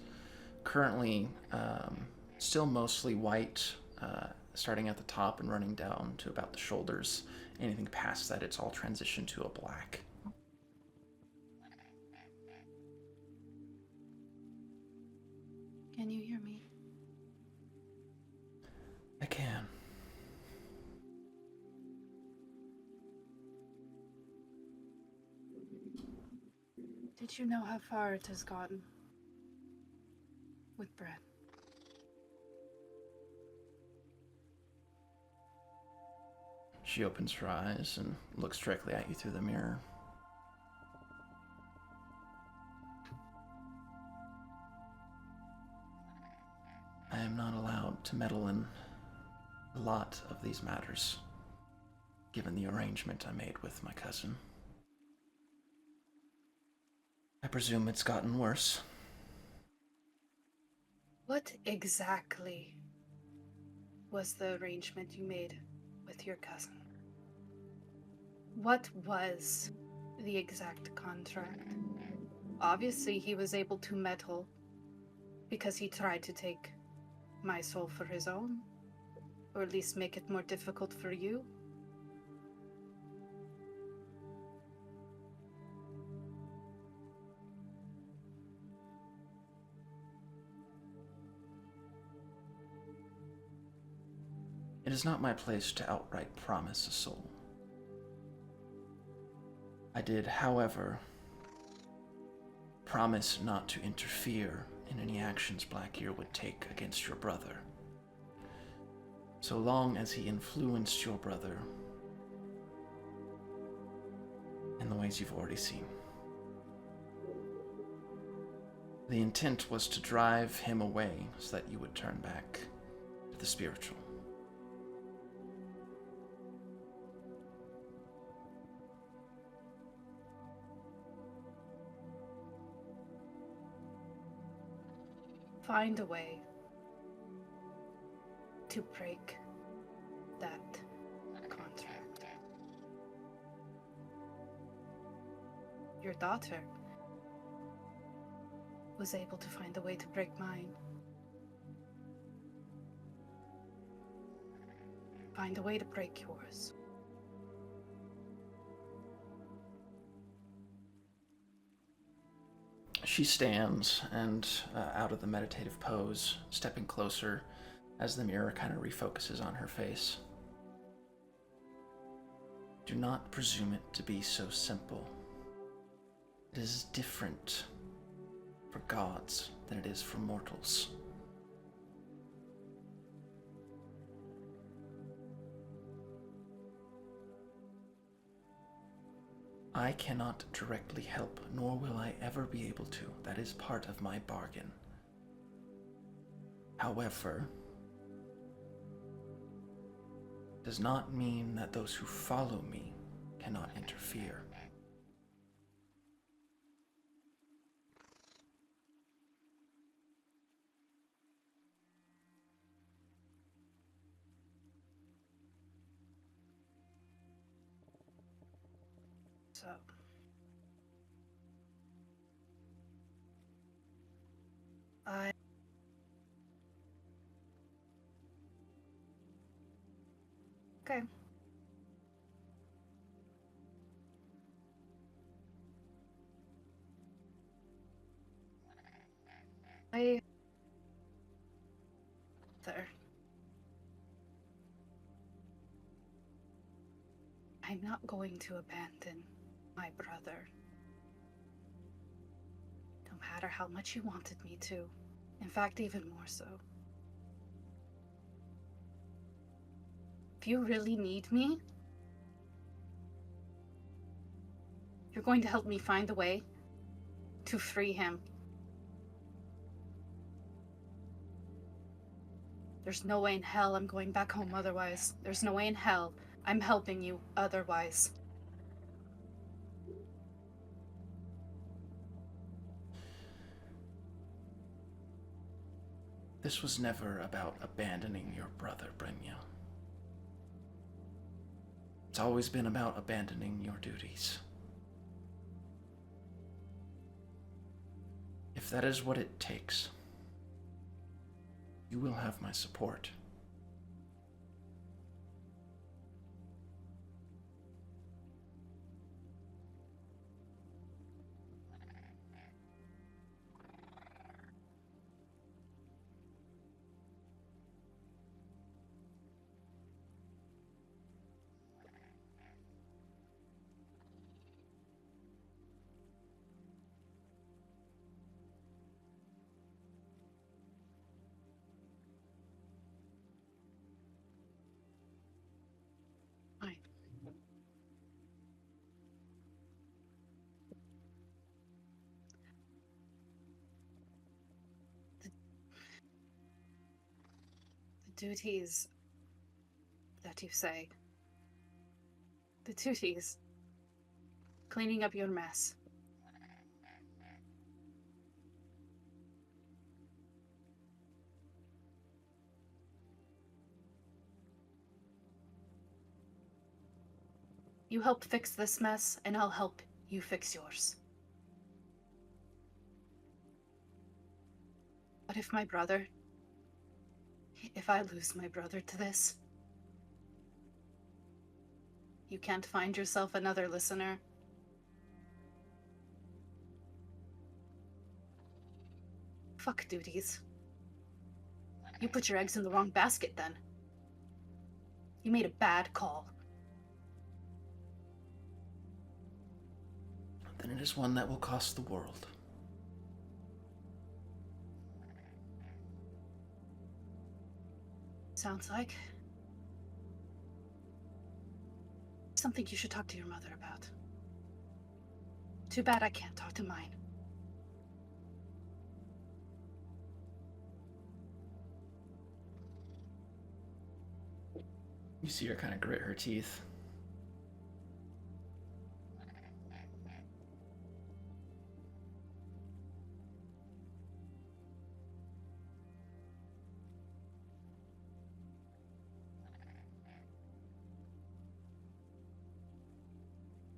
currently still mostly white, starting at the top and running down to about the shoulders. Anything past that, it's all transitioned to a black. Can you hear me? I can. Did you know how far it has gotten with Brett? She opens her eyes and looks directly at you through the mirror. I am not allowed to meddle in a lot of these matters, given the arrangement I made with my cousin. I presume it's gotten worse. What exactly was the arrangement you made with your cousin? What was the exact contract? Obviously, he was able to meddle because he tried to take my soul for his own, or at least make it more difficult for you. It is not my place to outright promise a soul. I did, however, promise not to interfere in any actions Blackyear would take against your brother, so long as he influenced your brother in the ways you've already seen. The intent was to drive him away so that you would turn back to the spiritual. Find a way to break that contract. Your daughter was able to find a way to break mine. Find a way to break yours. She stands and out of the meditative pose, stepping closer as the mirror kind of refocuses on her face. Do not presume it to be so simple. It is different for gods than it is for mortals. I cannot directly help, nor will I ever be able to. That is part of my bargain. However, does not mean that those who follow me cannot interfere. So. Okay. There. I'm not going to abandon my brother. No matter how much you wanted me to. In fact, even more so. If you really need me, you're going to help me find a way to free him. There's no way in hell I'm going back home otherwise. There's no way in hell I'm helping you otherwise. This was never about abandoning your brother, Brenya. It's always been about abandoning your duties. If that is what it takes, you will have my support. Fine. The duties that you say. The duties. Cleaning up your mess. You help fix this mess, and I'll help you fix yours. But if I lose my brother to this, you can't find yourself another listener. Fuck duties. You put your eggs in the wrong basket then. You made a bad call. Then it is one that will cost the world. Sounds like something you should talk to your mother about. Too bad I can't talk to mine. You see her kind of grit her teeth.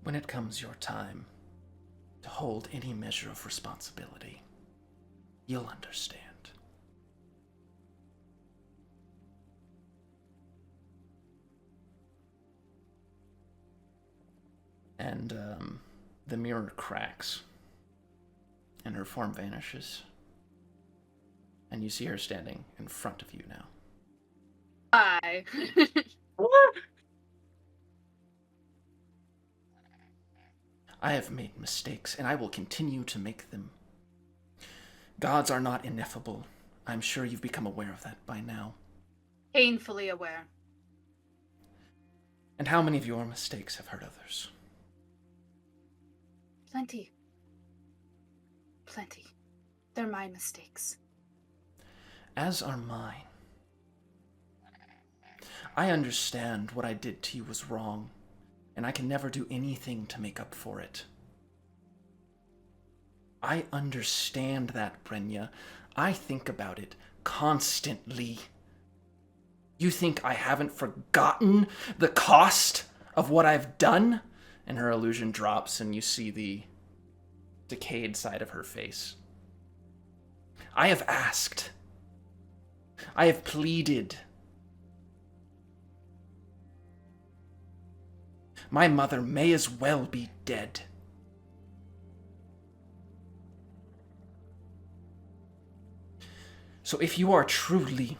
When it comes your time to hold any measure of responsibility, you'll understand. And the mirror cracks, and her form vanishes, and you see her standing in front of you now. Hi. I have made mistakes, and I will continue to make them. Gods are not ineffable. I'm sure you've become aware of that by now. Painfully aware. And how many of your mistakes have hurt others? Plenty. Plenty. They're my mistakes. As are mine. I understand what I did to you was wrong, and I can never do anything to make up for it. I understand that, Brenya. I think about it constantly. You think I haven't forgotten the cost of what I've done and her illusion drops, and you see the decayed side of her face. I have asked. I have pleaded. My mother may as well be dead. So if you are truly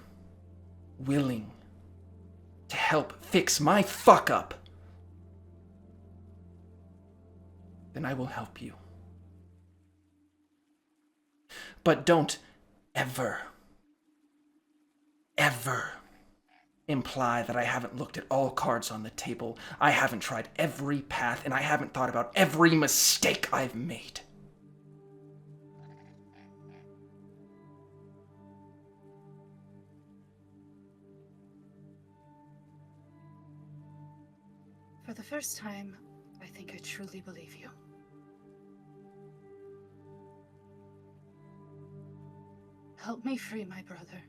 willing to help fix my fuck up, then I will help you. But don't ever imply that I haven't looked at all cards on the table. I haven't tried every path, and I haven't thought about every mistake I've made. For the first time, I think I truly believe you. Help me free my brother.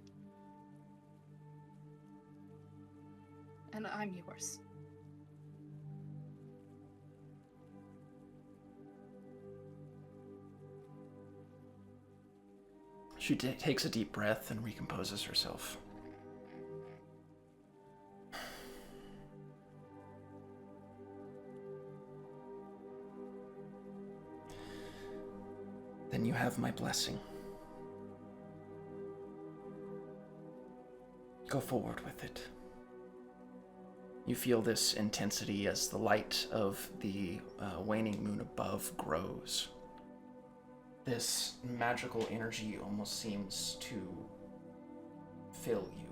And I'm yours. She takes a deep breath and recomposes herself. Then you have my blessing. Go forward with it. You feel this intensity as the light of the waning moon above grows. This magical energy almost seems to fill you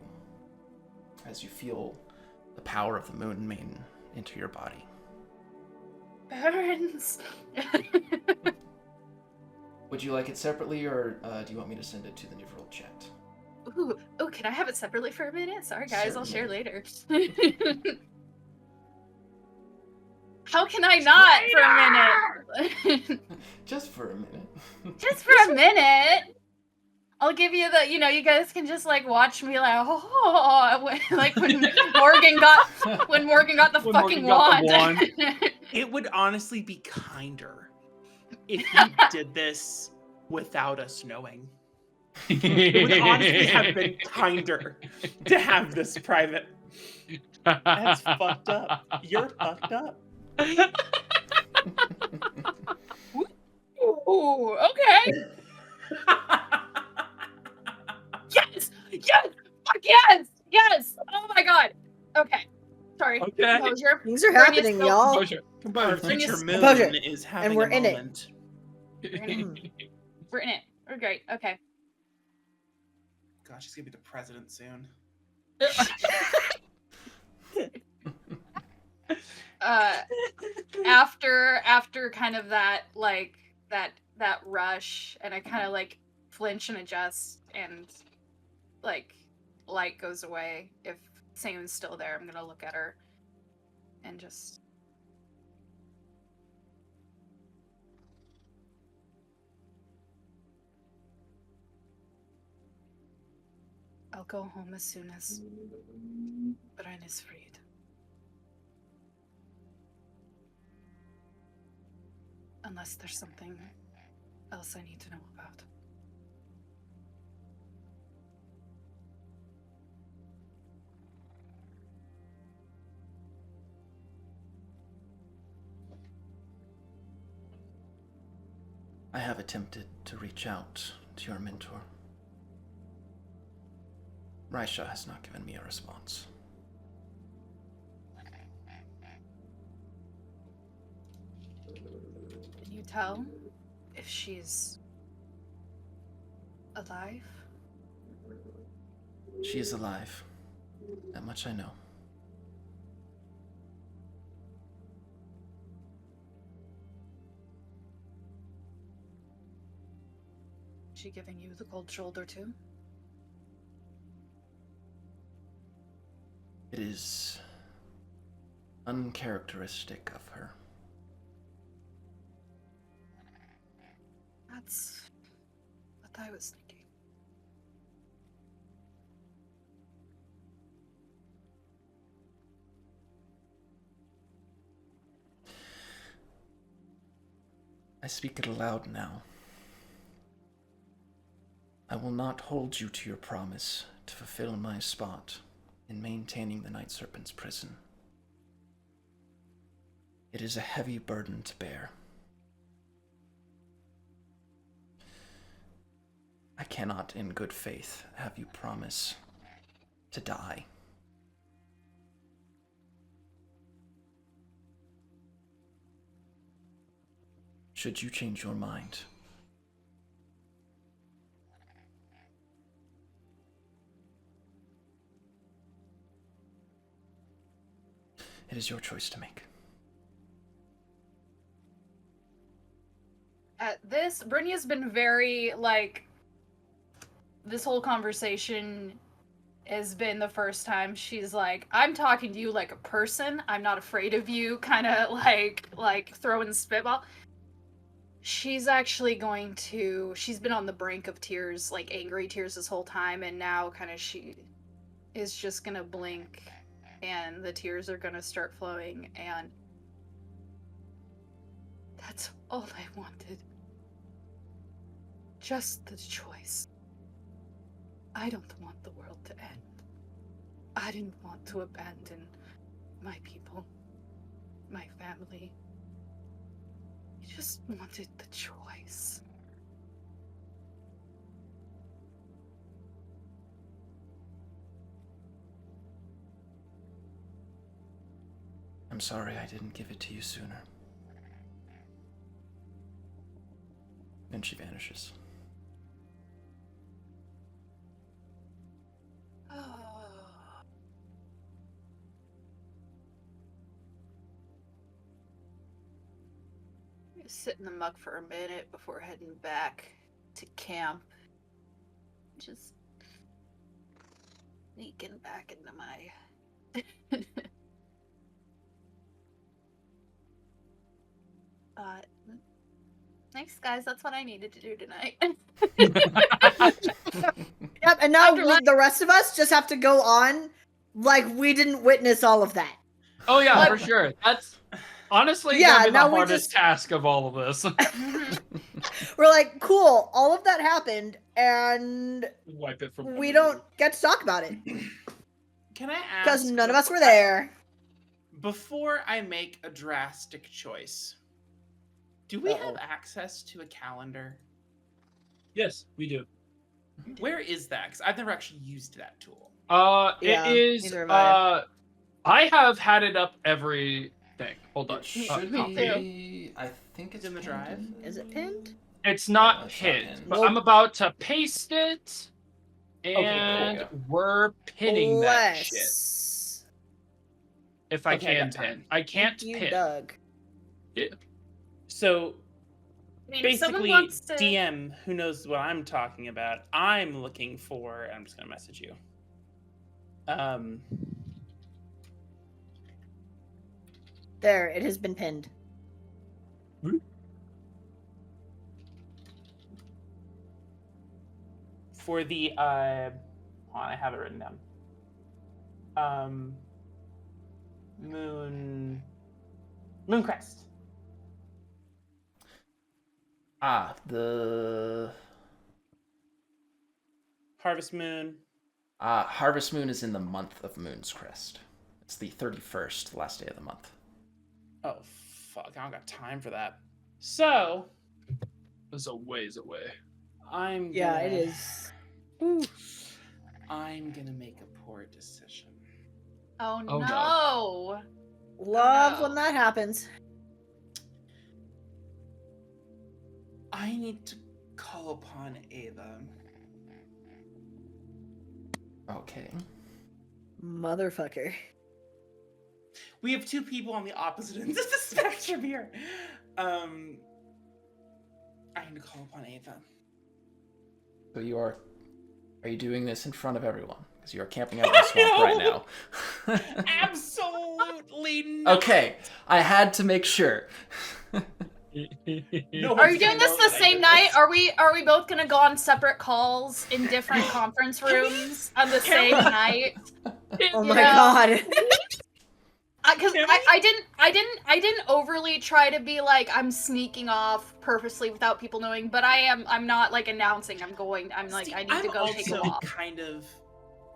as you feel the power of the moon main into your body. Burns! Would you like it separately, or do you want me to send it to the Nyrverold chat? Ooh, can I have it separately for a minute? Sorry guys, I'll share later. How can I not for a minute? Just for a minute. Just for a minute. I'll give you the, you guys can just like watch me like, like when Morgan got the When fucking Morgan got the wand. It would honestly be kinder if you did this without us knowing. It would honestly have been kinder to have this private. That's fucked up. You're fucked up. Ooh, okay. Yes! Yes! Fuck yes! Oh my god. Okay. Sorry. Okay. Composure. Things are Bring us happening, still- y'all. Composure. Our Composure. future Composure. moon Composure. is having And we're a in it. moment. We're in it. We're great. Okay. God, she's gonna be the president soon. After kind of that like that rush, and I kind of like flinch and adjust, and like light goes away. If Sayun's still there, I'm gonna look at her and just I'll go home as soon as Bren is freed. Unless there's something else I need to know about. I have attempted to reach out to your mentor. Raisha has not given me a response. Can you tell if she's alive? She is alive. That much I know. She giving you the cold shoulder too? It is uncharacteristic of her. That's what I was thinking. I speak it aloud now. I will not hold you to your promise to fulfill my spot in maintaining the Night Serpent's prison. It is a heavy burden to bear. I cannot, in good faith, have you promise to die. Should you change your mind, it is your choice to make. At this, Brynja's been very, like, this whole conversation has been the first time she's like, I'm talking to you like a person. I'm not afraid of you, kind of like throwing spitball. She's actually going to, she's been on the brink of tears, like angry tears this whole time, and now kind of she is just gonna blink and the tears are gonna start flowing, and that's all I wanted. Just the choice. I don't want the world to end. I didn't want to abandon my people, my family. I just wanted the choice. I'm sorry I didn't give it to you sooner. And she vanishes. Sit in the muck for a minute before heading back to camp. Just sneaking back into my thanks guys, that's what I needed to do tonight. Yep, and now the rest of us just have to go on like we didn't witness all of that. Oh yeah, for sure. That's honestly Yeah, gonna be the now we hardest task of all of this. We're like, cool, all of that happened, and Wipe it from we don't get to talk about it. Can I ask? Because none of us were there. Before I make a drastic choice, do we have access to a calendar? Yes, we do. Where is that? Because I've never actually used that tool. Yeah, it is. neither have I have had it up every thing. Hold on. It should be. I think it's in the drive. Is it pinned? It's not it's not pinned, pinned. but Nope. I'm about to paste it, cool, and yeah. we're pinning that shit. Bless. If I Okay, I can got time. pin, I can't Thank you, pin. Doug. So I mean, if someone basically, wants to... DM who knows what I'm talking about, I'm looking for. I'm just gonna message you. There, it has been pinned. For the hold on, I have it written down. Mooncrest. The Harvest Moon. Harvest Moon is in the month of Moon's Crest. It's the 31st, the last day of the month. Oh fuck! I don't got time for that. So It's a ways away. I'm Yeah, gonna, it is. I'm gonna make a poor decision. Oh, Oh, no. no. Love no. when that happens. I need to call upon Ava. Okay. Motherfucker. We have two people on the opposite ends of the spectrum here. I need to call upon Ava. So are you doing this in front of everyone? Because you are camping out in the swamp right now. Absolutely not. Okay, I had to make sure. No Are one's you doing gonna this know the that I same did night? this. Are we both gonna go on separate calls in different conference rooms on the same night? Oh my Yeah. god. because I didn't overly try to be like I'm sneaking off purposely without people knowing, but I'm not like announcing I'm like I need to go take a walk. Kind of.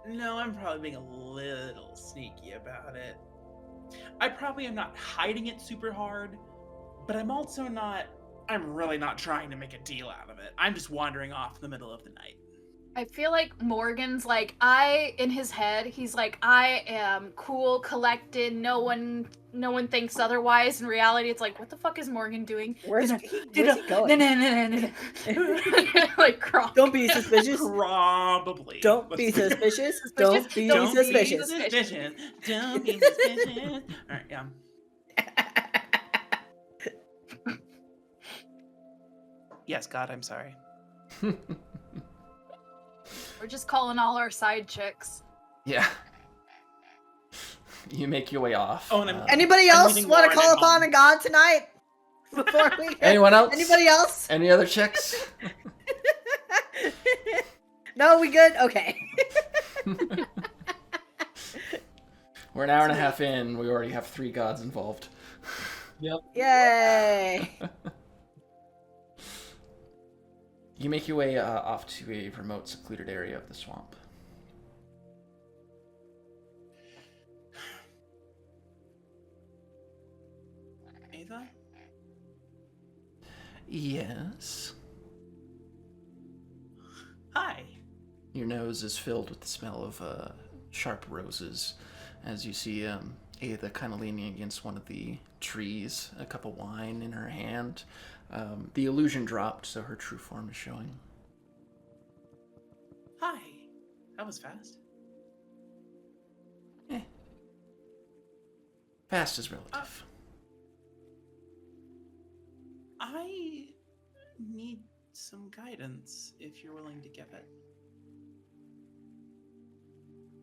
No, I'm probably being a little sneaky about it. I probably am not hiding it super hard, but I'm also not. I'm really not trying to make a deal out of it. I'm just wandering off in the middle of the night. I feel like Morgan's like in his head, he's like, I am cool, collected, no one thinks otherwise. In reality, it's like, what the fuck is Morgan doing? Where's he going? No. Like, crawl. Don't be suspicious. Probably. Don't be suspicious. Don't be suspicious. Don't be suspicious. All right, yeah. Yes, God, I'm sorry. We're just calling all our side chicks. Yeah. You make your way off. Oh, and Anybody else want to call upon a god tonight? Before we Anyone else? Anybody else? Any other chicks? No, we good? Okay. We're an hour and a half in. We already have 3 gods involved. Yep. Yay. You make your way off to a remote, secluded area of the swamp. Ava? Yes. Hi. Your nose is filled with the smell of sharp roses as you see Ava kind of leaning against one of the trees, a cup of wine in her hand. The illusion dropped, so her true form is showing. Hi. That was fast. Fast is relative. I need some guidance if you're willing to give it.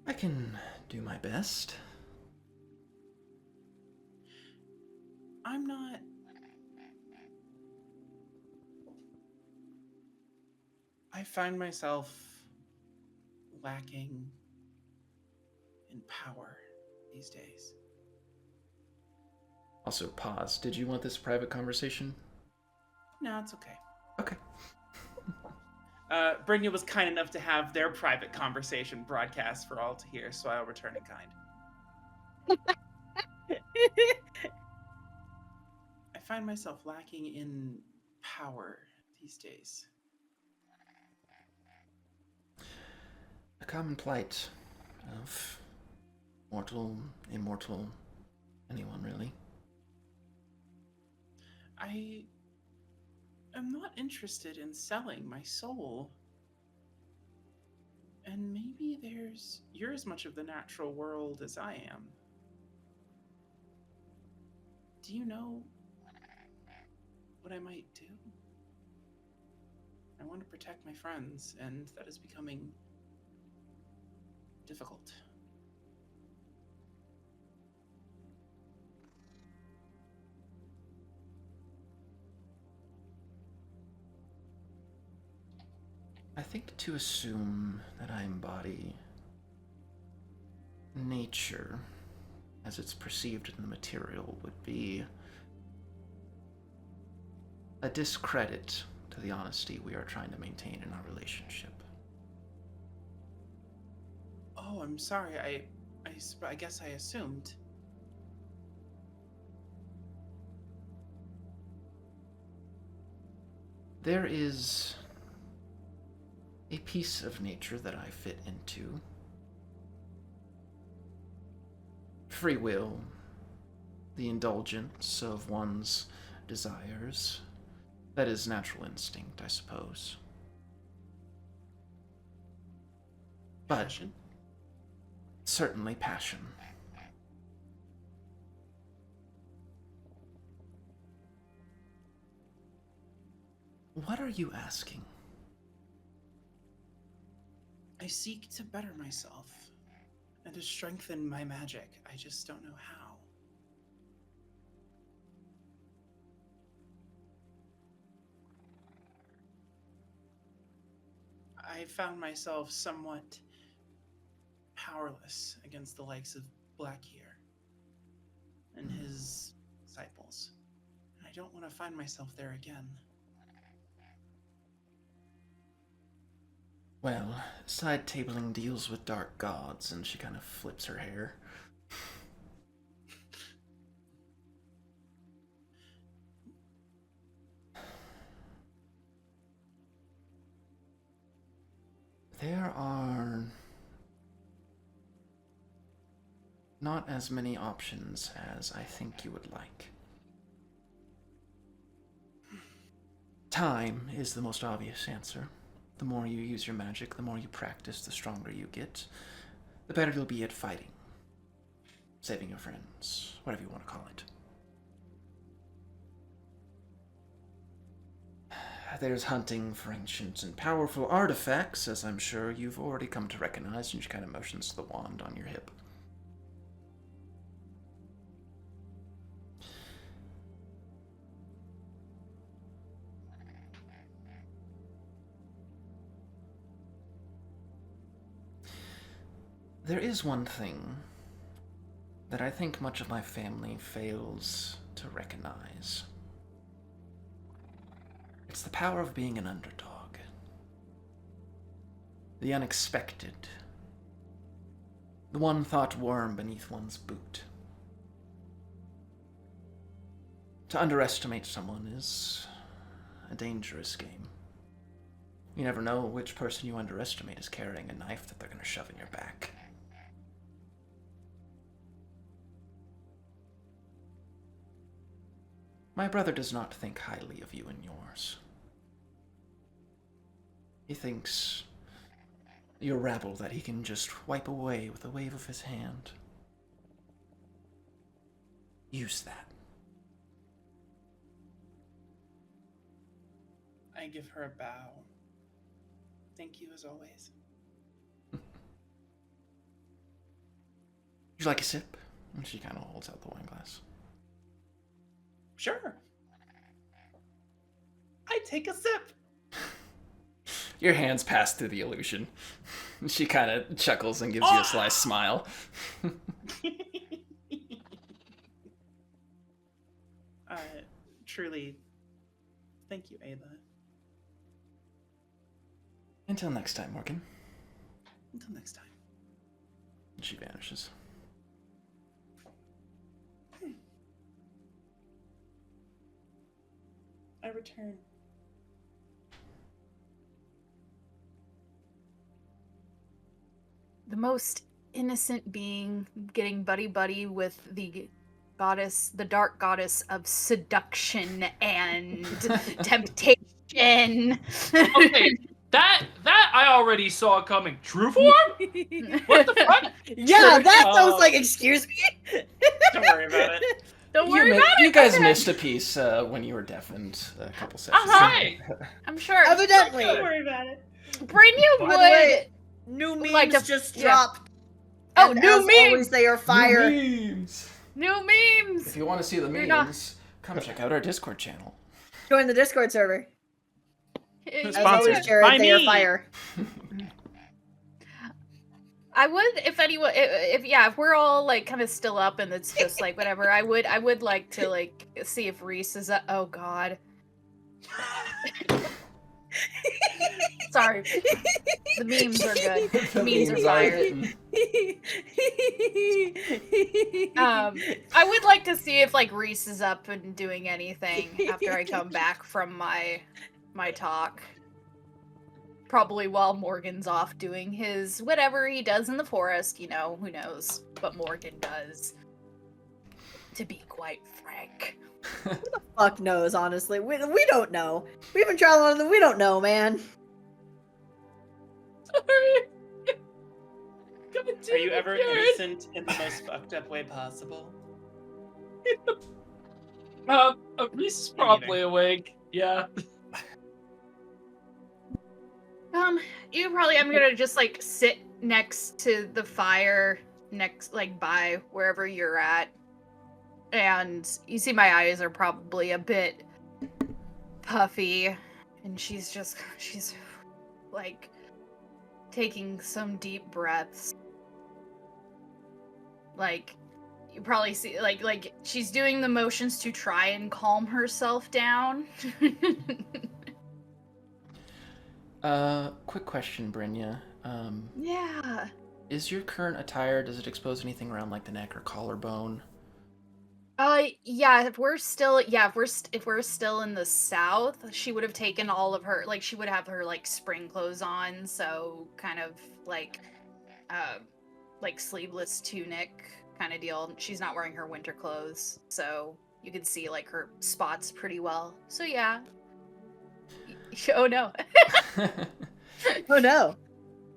I can do my best. I'm not... I find myself lacking in power these days. Also, pause. Did you want this private conversation? No, it's okay. Okay. Brynja was kind enough to have their private conversation broadcast for all to hear, so I'll return in kind. I find myself lacking in power these days. A common plight of mortal, immortal, anyone really. I am not interested in selling my soul. And maybe you're as much of the natural world as I am. Do you know what I might do? I want to protect my friends, and that is becoming difficult. I think to assume that I embody nature as it's perceived in the material would be a discredit to the honesty we are trying to maintain in our relationship. Oh, I'm sorry. I guess I assumed. There is a piece of nature that I fit into. Free will, the indulgence of one's desires. That is natural instinct, I suppose. But Passion? certainly passion. What are you asking? I seek to better myself and to strengthen my magic. I just don't know how. I found myself somewhat powerless against the likes of Black here. and his disciples. I don't want to find myself there again. Well, side tabling deals with dark gods, and she kind of flips her hair. There are not as many options as I think you would like. Time is the most obvious answer. The more you use your magic, the more you practice, the stronger you get, the better you'll be at fighting, saving your friends, whatever you want to call it. There's hunting for ancient and powerful artifacts, as I'm sure you've already come to recognize, and she kind of motions to the wand on your hip. There is one thing that I think much of my family fails to recognize. It's the power of being an underdog. The unexpected. The one thought worm beneath one's boot. To underestimate someone is a dangerous game. You never know which person you underestimate is carrying a knife that they're going to shove in your back. My brother does not think highly of you and yours. He thinks you're rabble that he can just wipe away with a wave of his hand. Use that. I give her a bow. Thank you as always. Would you like a sip? And she kind of holds out the wine glass. Sure. I take a sip. Your hands pass through the illusion. She kind of chuckles and gives you a sly smile. Truly, thank you, Ava. Until next time, Morgan. Until next time. And she vanishes. I return. The most innocent being getting buddy-buddy with the goddess, the dark goddess of seduction and temptation. Okay, that I already saw coming. True form? What the fuck? Yeah, that sounds like, excuse me? Don't worry about it. Don't worry about it. You guys okay. missed a piece when you were deafened a couple sessions. Alright. I'm sure. Evidently. Don't worry about it. Brynja By would. the way, new memes like to- just yeah. dropped. Oh, And new as memes! always, they are fire. Memes. New memes! If you want to see the You're memes, come check out our Discord channel. Join the Discord server. As As Sponsored always, Jared, by they are me. fire. I would, if anyone, if we're all like kind of still up and it's just like whatever, I would like to like see if Reese is. Oh God. Sorry, the memes are good. The memes are fire. I would like to see if like Reese is up and doing anything after I come back from my talk. Probably while Morgan's off doing his whatever he does in the forest, you know, who knows what Morgan does. To be quite frank. Fuck knows, honestly. We don't know. We've been traveling and we don't know, man. Sorry. God Are damn you it, ever Jared. innocent in the most fucked up way possible? Reese is probably awake. Yeah. You probably I'm gonna just like sit next to the fire like by wherever you're at. And you see my eyes are probably a bit puffy. And she's like taking some deep breaths. Like You probably see like she's doing the motions to try and calm herself down. Quick question, Brynja. Yeah. Is your current attire, does it expose anything around like the neck or collarbone? Yeah, if we're still in the south, she would have taken all of her, like, she would have her, like, spring clothes on, so kind of like sleeveless tunic kind of deal. She's not wearing her winter clothes, so you can see like her spots pretty well. So yeah. Oh no. Oh no.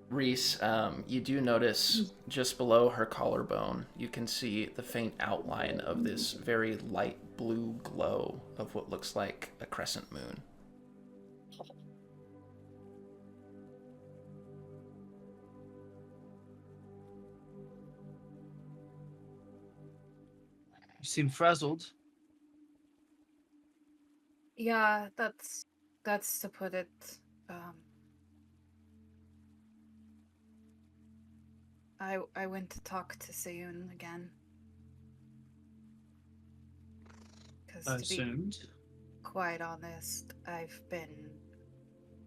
Reese, you do notice just below her collarbone, you can see the faint outline of this very light blue glow of what looks like a crescent moon. You seem frazzled. Yeah, that's to put it. Um, I went to talk to Sayun again. Because I to be assumed. quite honest, I've been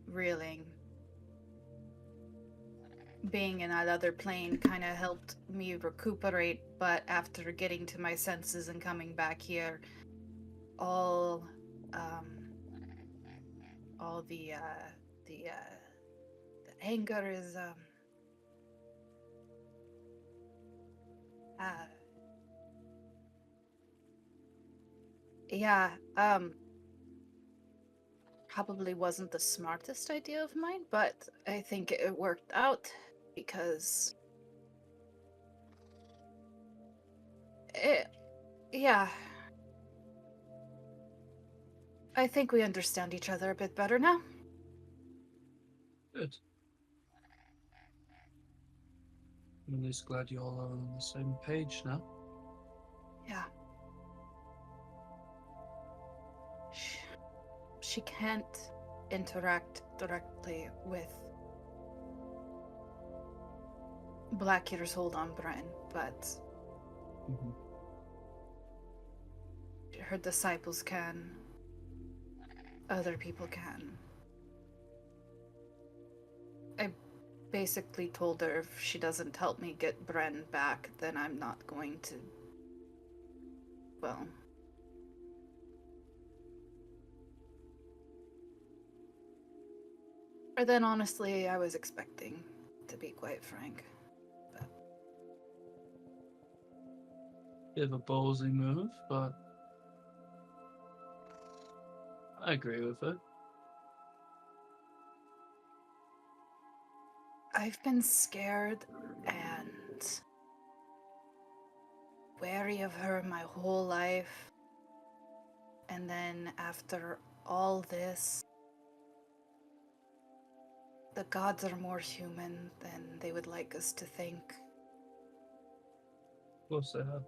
reeling. Being in that other plane kind of helped me recuperate, but after getting to my senses and coming back here, all all the anger is uh yeah, probably wasn't the smartest idea of mine, but I think it worked out because it, yeah, I think we understand each other a bit better now. Good. I'm at least glad you all are on the same page now. Yeah. She can't interact directly with Blackeater's hold on Bren, but her disciples can. Other people can. I basically told her if she doesn't help me get Bren back, then I'm not going to. Well. Or then honestly, I was expecting, to be quite frank. But... Bit of a ballsy move, but I agree with it. I've been scared and wary of her my whole life. And then after all this, the gods are more human than they would like us to think. Of course they have.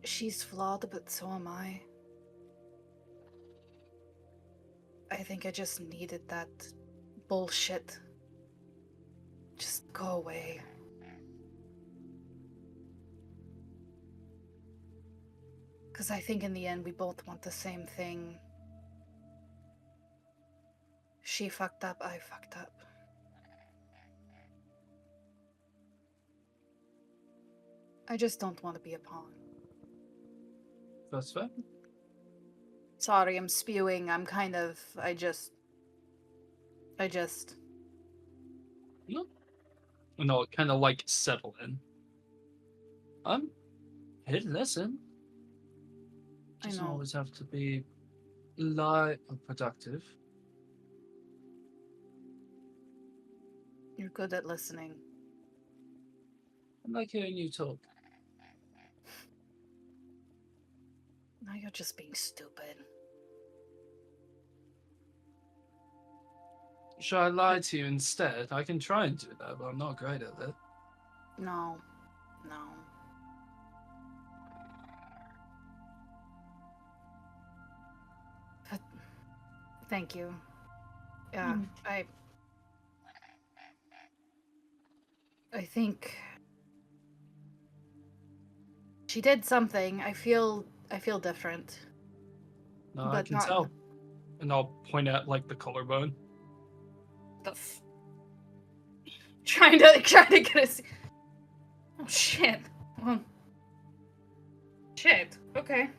She's flawed, but so am I. I think I just needed that bullshit. Just go away. Because I think in the end we both want the same thing. She fucked up, I fucked up. I just don't want to be a pawn. That's fair. Sorry, I'm spewing. I'm kind of... I just... No. No, kind of like settle in. I'm here to listen. Doesn't know. always have to be light or productive. You're good at listening. I like hearing you talk. Now you're just being stupid. Should I lie to you instead? I can try and do that, but I'm not great at it. No. But thank you. Yeah, I think she did something. I feel different. No, I But can not tell. And I'll point at like the collarbone. the trying to get us. Oh shit. Well, shit. Okay.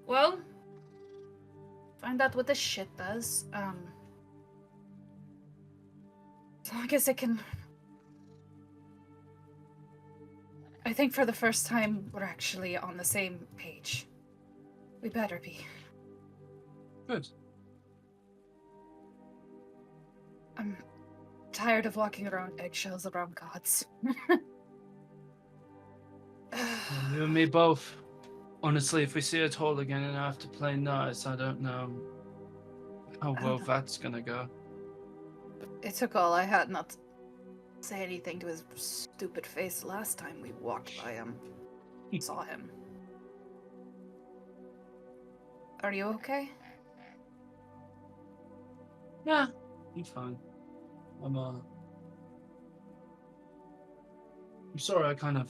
Well, find out what this shit does. So I guess I can. I think for the first time we're actually on the same page. We better be. Good. I'm tired of walking around eggshells around gods. You and me both. Honestly, if we see a toll again and I have to play nice, I don't know how well that's gonna go. It took all I had not to say anything to his stupid face last time we walked by him. Saw him. Are you okay? Yeah, I'm fine. I'm sorry I kind of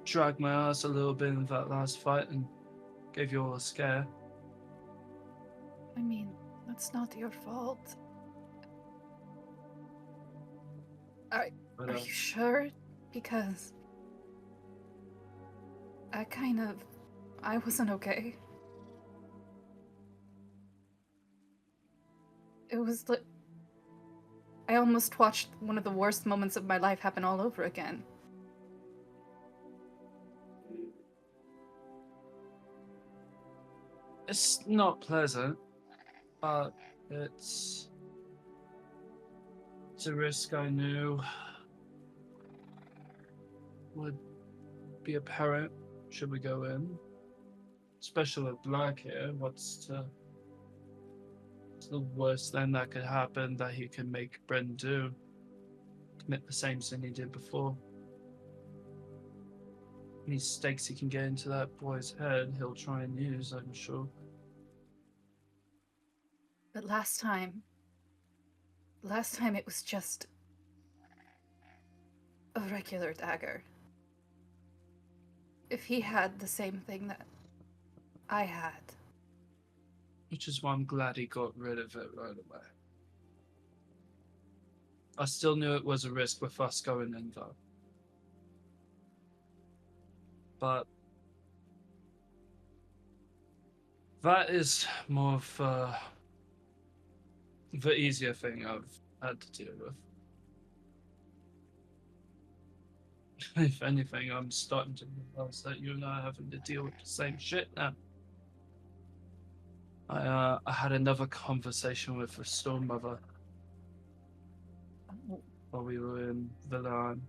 dragged my ass a little bit in that last fight and gave you all a scare. I mean, that's not your fault. But, Are you sure? Because I wasn't okay. It was like I almost watched one of the worst moments of my life happen all over again. it's not pleasant, but it's a risk I knew would be apparent should we go in. Especially with Black here, what's the worst thing that could happen that he can make Bren do? Commit the same sin he did before. Any stakes he can get into that boy's head, he'll try and use, I'm sure. But last time it was just a regular dagger. If he had the same thing that I had. Which is why I'm glad he got rid of it right away. I still knew it was a risk with us going in though. But that is more of the easier thing I've had to deal with. If anything, I'm starting to realize that you and I are having to deal with the same shit now. I had another conversation with the Storm Mother while we were in Villan.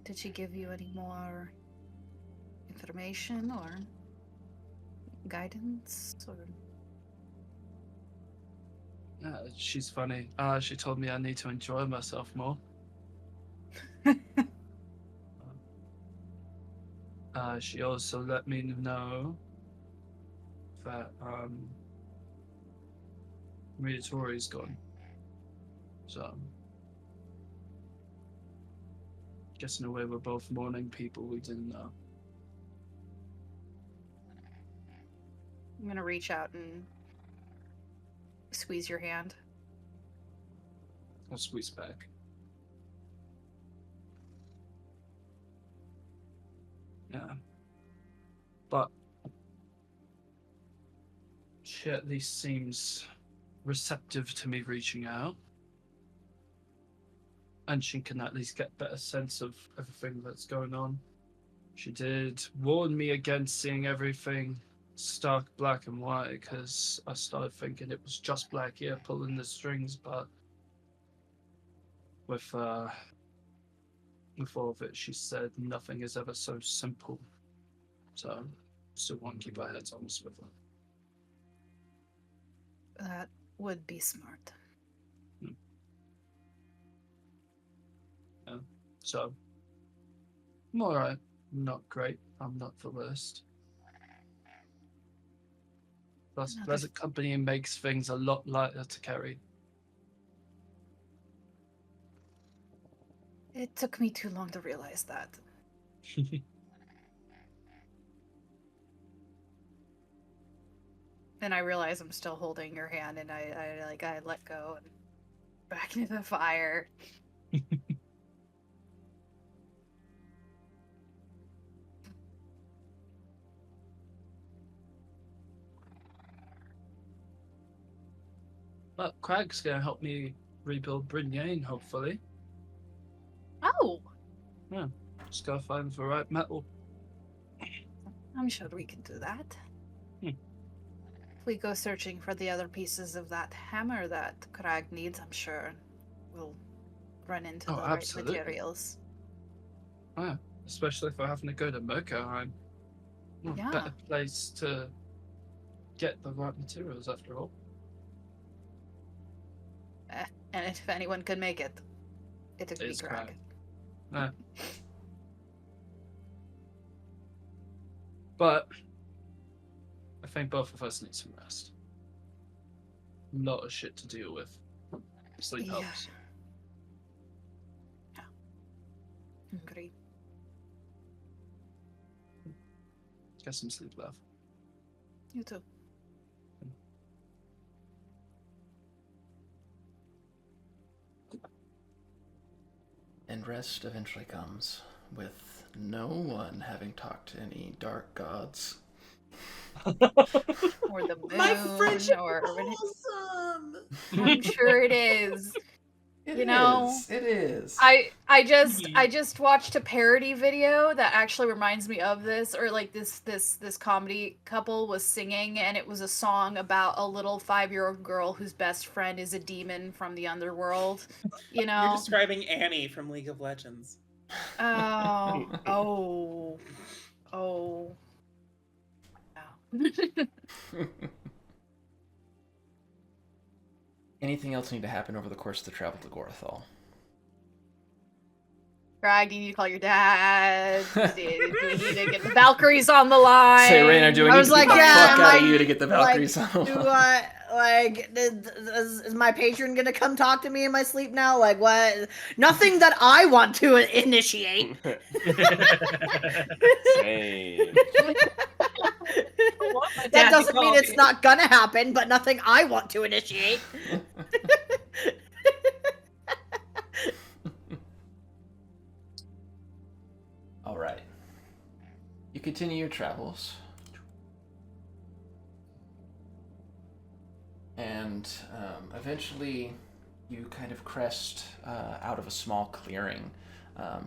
Did she give you any more information or guidance or She's funny. She told me I need to enjoy myself more. She also let me know that Reunited gone. So, guessing away we're both mourning people we didn't know. I'm gonna reach out and squeeze your hand. I'll squeeze back. Yeah. But she at least seems receptive to me reaching out. And she can at least get better sense of everything that's going on. She did warn me against seeing everything stark black and white because I started thinking it was just Black here pulling the strings, but with all of it, she said nothing is ever so simple. So still want to keep our heads on the swivel. That would be smart. Yeah. So I'm alright. Not great. I'm not the worst. Plus, Another Pleasant Company makes things a lot lighter to carry. It took me too long to realize that. And I realize I'm still holding your hand, and I let go and back into the fire. Well, Craig's gonna help me rebuild Brynjane, hopefully. Oh, Just gotta find the right metal. I'm sure we can do that. Hmm. If we go searching for the other pieces of that hammer that Crag needs, I'm sure we'll run into the right absolutely. materials. Yeah, especially if we're having to go to Merkerheim. Yeah. Better place to get the right materials, after all. And if anyone could make it, it'd be It's Crag. Crag. Yeah. But I think both of us need some rest. A lot of shit to deal with. Sleep Yeah. helps. Agree. Get some sleep, love. You too. And rest eventually comes, with no one having talked to any dark gods. Or the moon. My friendship or is awesome. I'm sure it is. It You know, is. I just watched a parody video that actually reminds me of this, or like this comedy couple was singing, and it was a song about a little 5-year-old girl whose best friend is a demon from the underworld. You You're know? describing Annie from League of Legends. Oh. Wow. Anything else need to happen over the course of the travel to Gorathal? Greg, do you need to call your dad? Do we need to get the Valkyries on the line? Say, Rainer, do I I need was to like, get the yeah, fuck am out I- of you to get the Valkyries like, on? Do I is my patron gonna come talk to me in my sleep now? Like what? Nothing that I want to initiate. Same. That doesn't mean it's not gonna happen, but nothing I want to initiate. All right. You continue your travels. And eventually you kind of crest out of a small clearing,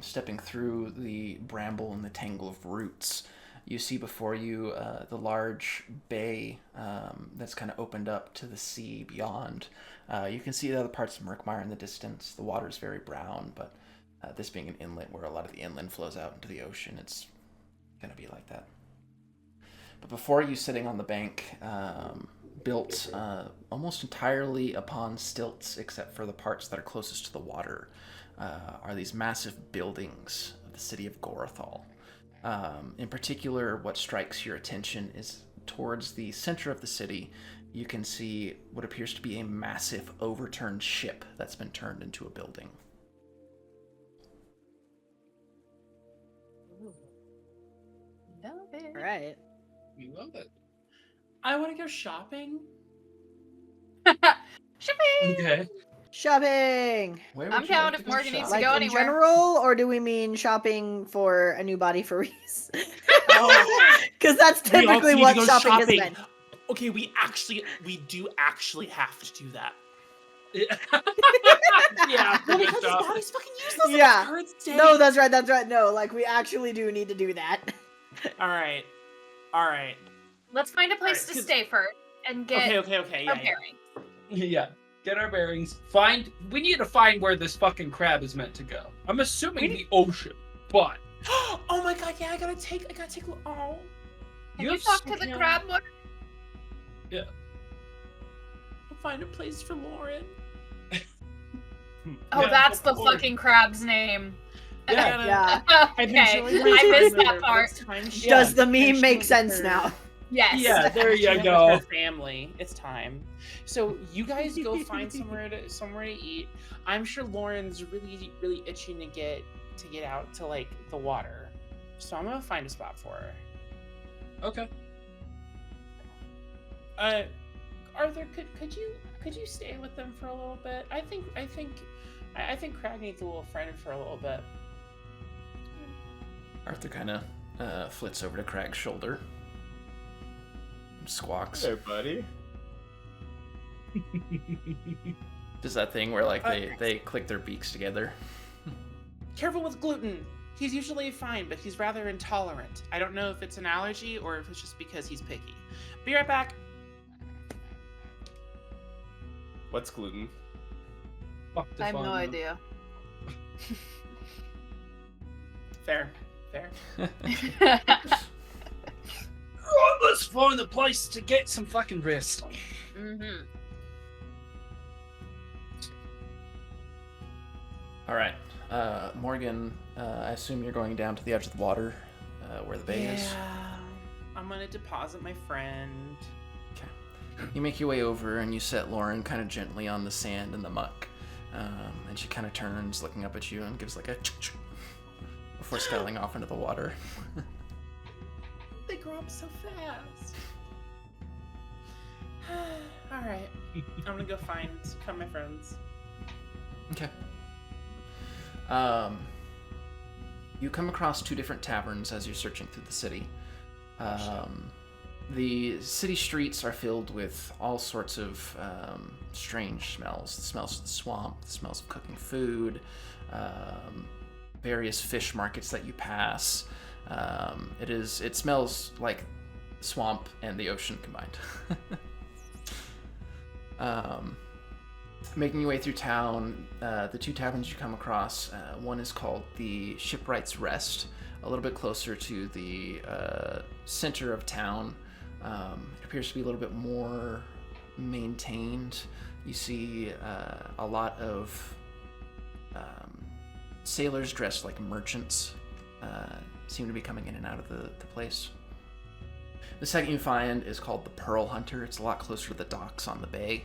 stepping through the bramble and the tangle of roots. You see before you the large bay that's kind of opened up to the sea beyond. You can see the other parts of Merkmire in the distance. The water's very brown, but this being an inlet where a lot of the inland flows out into the ocean, it's going to be like that. But before you, sitting on the bank, built almost entirely upon stilts, except for the parts that are closest to the water, are these massive buildings of the city of Gorathal. In particular, what strikes your attention is towards the center of the city, you can see what appears to be a massive overturned ship that's been turned into a building. Love it. Right. We love it. I want to go shopping. Shipping! Okay. Shopping. Where I'm would you down like if to go Morgan needs to shop? Like go in anywhere. general, or do we mean shopping for a new body for Reese? Oh. Because that's We also typically need what to go shopping has shopping. been. Okay, we do actually have to do that. Yeah. Well, good because job. his body's fucking useless Yeah. in its current state. No, that's right. No, like we actually do need to do that. All right. Let's find a place Alright, to 'cause- stay first and get Okay. our Yeah. bearings. Yeah. Get our bearings. We need to find where this fucking crab is meant to go. I'm assuming the ocean, but Oh my god, yeah, I gotta take. Oh. Can you have talk to the yeah. crab more? I'll find a place for Lauren. Oh, Yeah, that's the of course. fucking crab's name. Yeah. Yeah. I've been Okay, chilling my I time missed with that her, part. but it's time she- Does the time meme she make was sense her- now? Yes. Yeah, there you With go. her family. It's time. So you guys go find somewhere to eat. I'm sure Lauren's really, really itching to get out to like the water. So I'm gonna find a spot for her. Okay. Arthur, could you stay with them for a little bit? I think Crag needs a little friend for a little bit. Arthur kind of flits over to Crag's shoulder. Squawks. Hey, buddy. Does that thing where like they click their beaks together. Careful with gluten. He's usually fine, but he's rather intolerant. I don't know if it's an allergy or if it's just because he's picky. Be right back. What's gluten? Fuck I have if no know. idea. Fair. Right, let's find a place to get some fucking rest. Mm-hmm. All right, Morgan. I assume you're going down to the edge of the water, where the bay is. I'm gonna deposit my friend. You make your way over and you set Lauren kind of gently on the sand and the muck, and she kind of turns, looking up at you, and gives like a ch-ch before scuttling off into the water. They grow up so fast. All right, I'm gonna go find my friends. Okay. You come across two different taverns as you're searching through the city. The city streets are filled with all sorts of strange smells. The smells of the swamp, the smells of cooking food, various fish markets that you pass. It smells like swamp and the ocean combined. Making your way through town, the two taverns you come across, one is called the Shipwright's Rest, a little bit closer to the center of town. It appears to be a little bit more maintained. You see a lot of sailors dressed like merchants seem to be coming in and out of the place. The second you find is called the Pearl Hunter. It's a lot closer to the docks on the bay.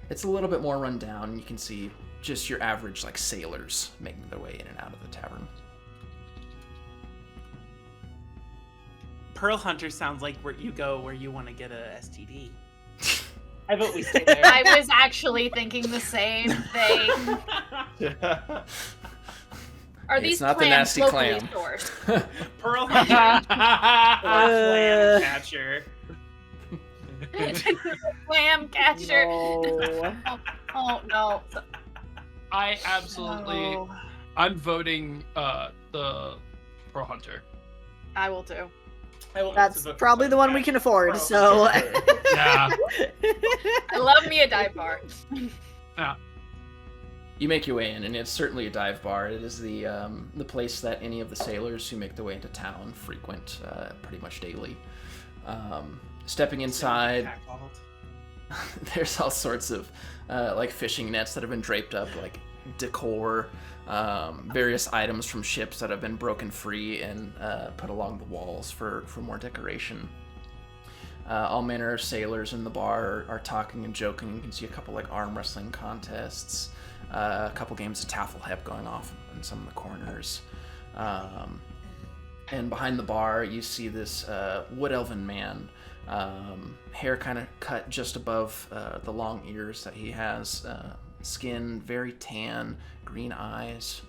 It's a little bit more run down. You can see just your average like sailors making their way in and out of the tavern. Pearl Hunter sounds like where you go where you want to get a STD. I vote we stay there. I was actually thinking the same thing. Are It's these not the clams nasty locally clam. sourced? Pearl Hunter or clam catcher. Clam catcher. No. Oh no. I absolutely. No. I'm voting the Pro Hunter. I will too. I will That's also vote for probably the one we can afford, Pearl so. Hunter. Yeah. I love me a dive bar. You make your way in, and it's certainly a dive bar. It is the place that any of the sailors who make their way into town frequent pretty much daily. Stepping inside, there's all sorts of like fishing nets that have been draped up, like decor, various items from ships that have been broken free and put along the walls for more decoration. All manner of sailors in the bar are talking and joking. You can see a couple like arm wrestling contests, a couple games of Tafelhep going off in some of the corners. And behind the bar, you see this wood elven man, hair kind of cut just above the long ears that he has, skin very tan, green eyes,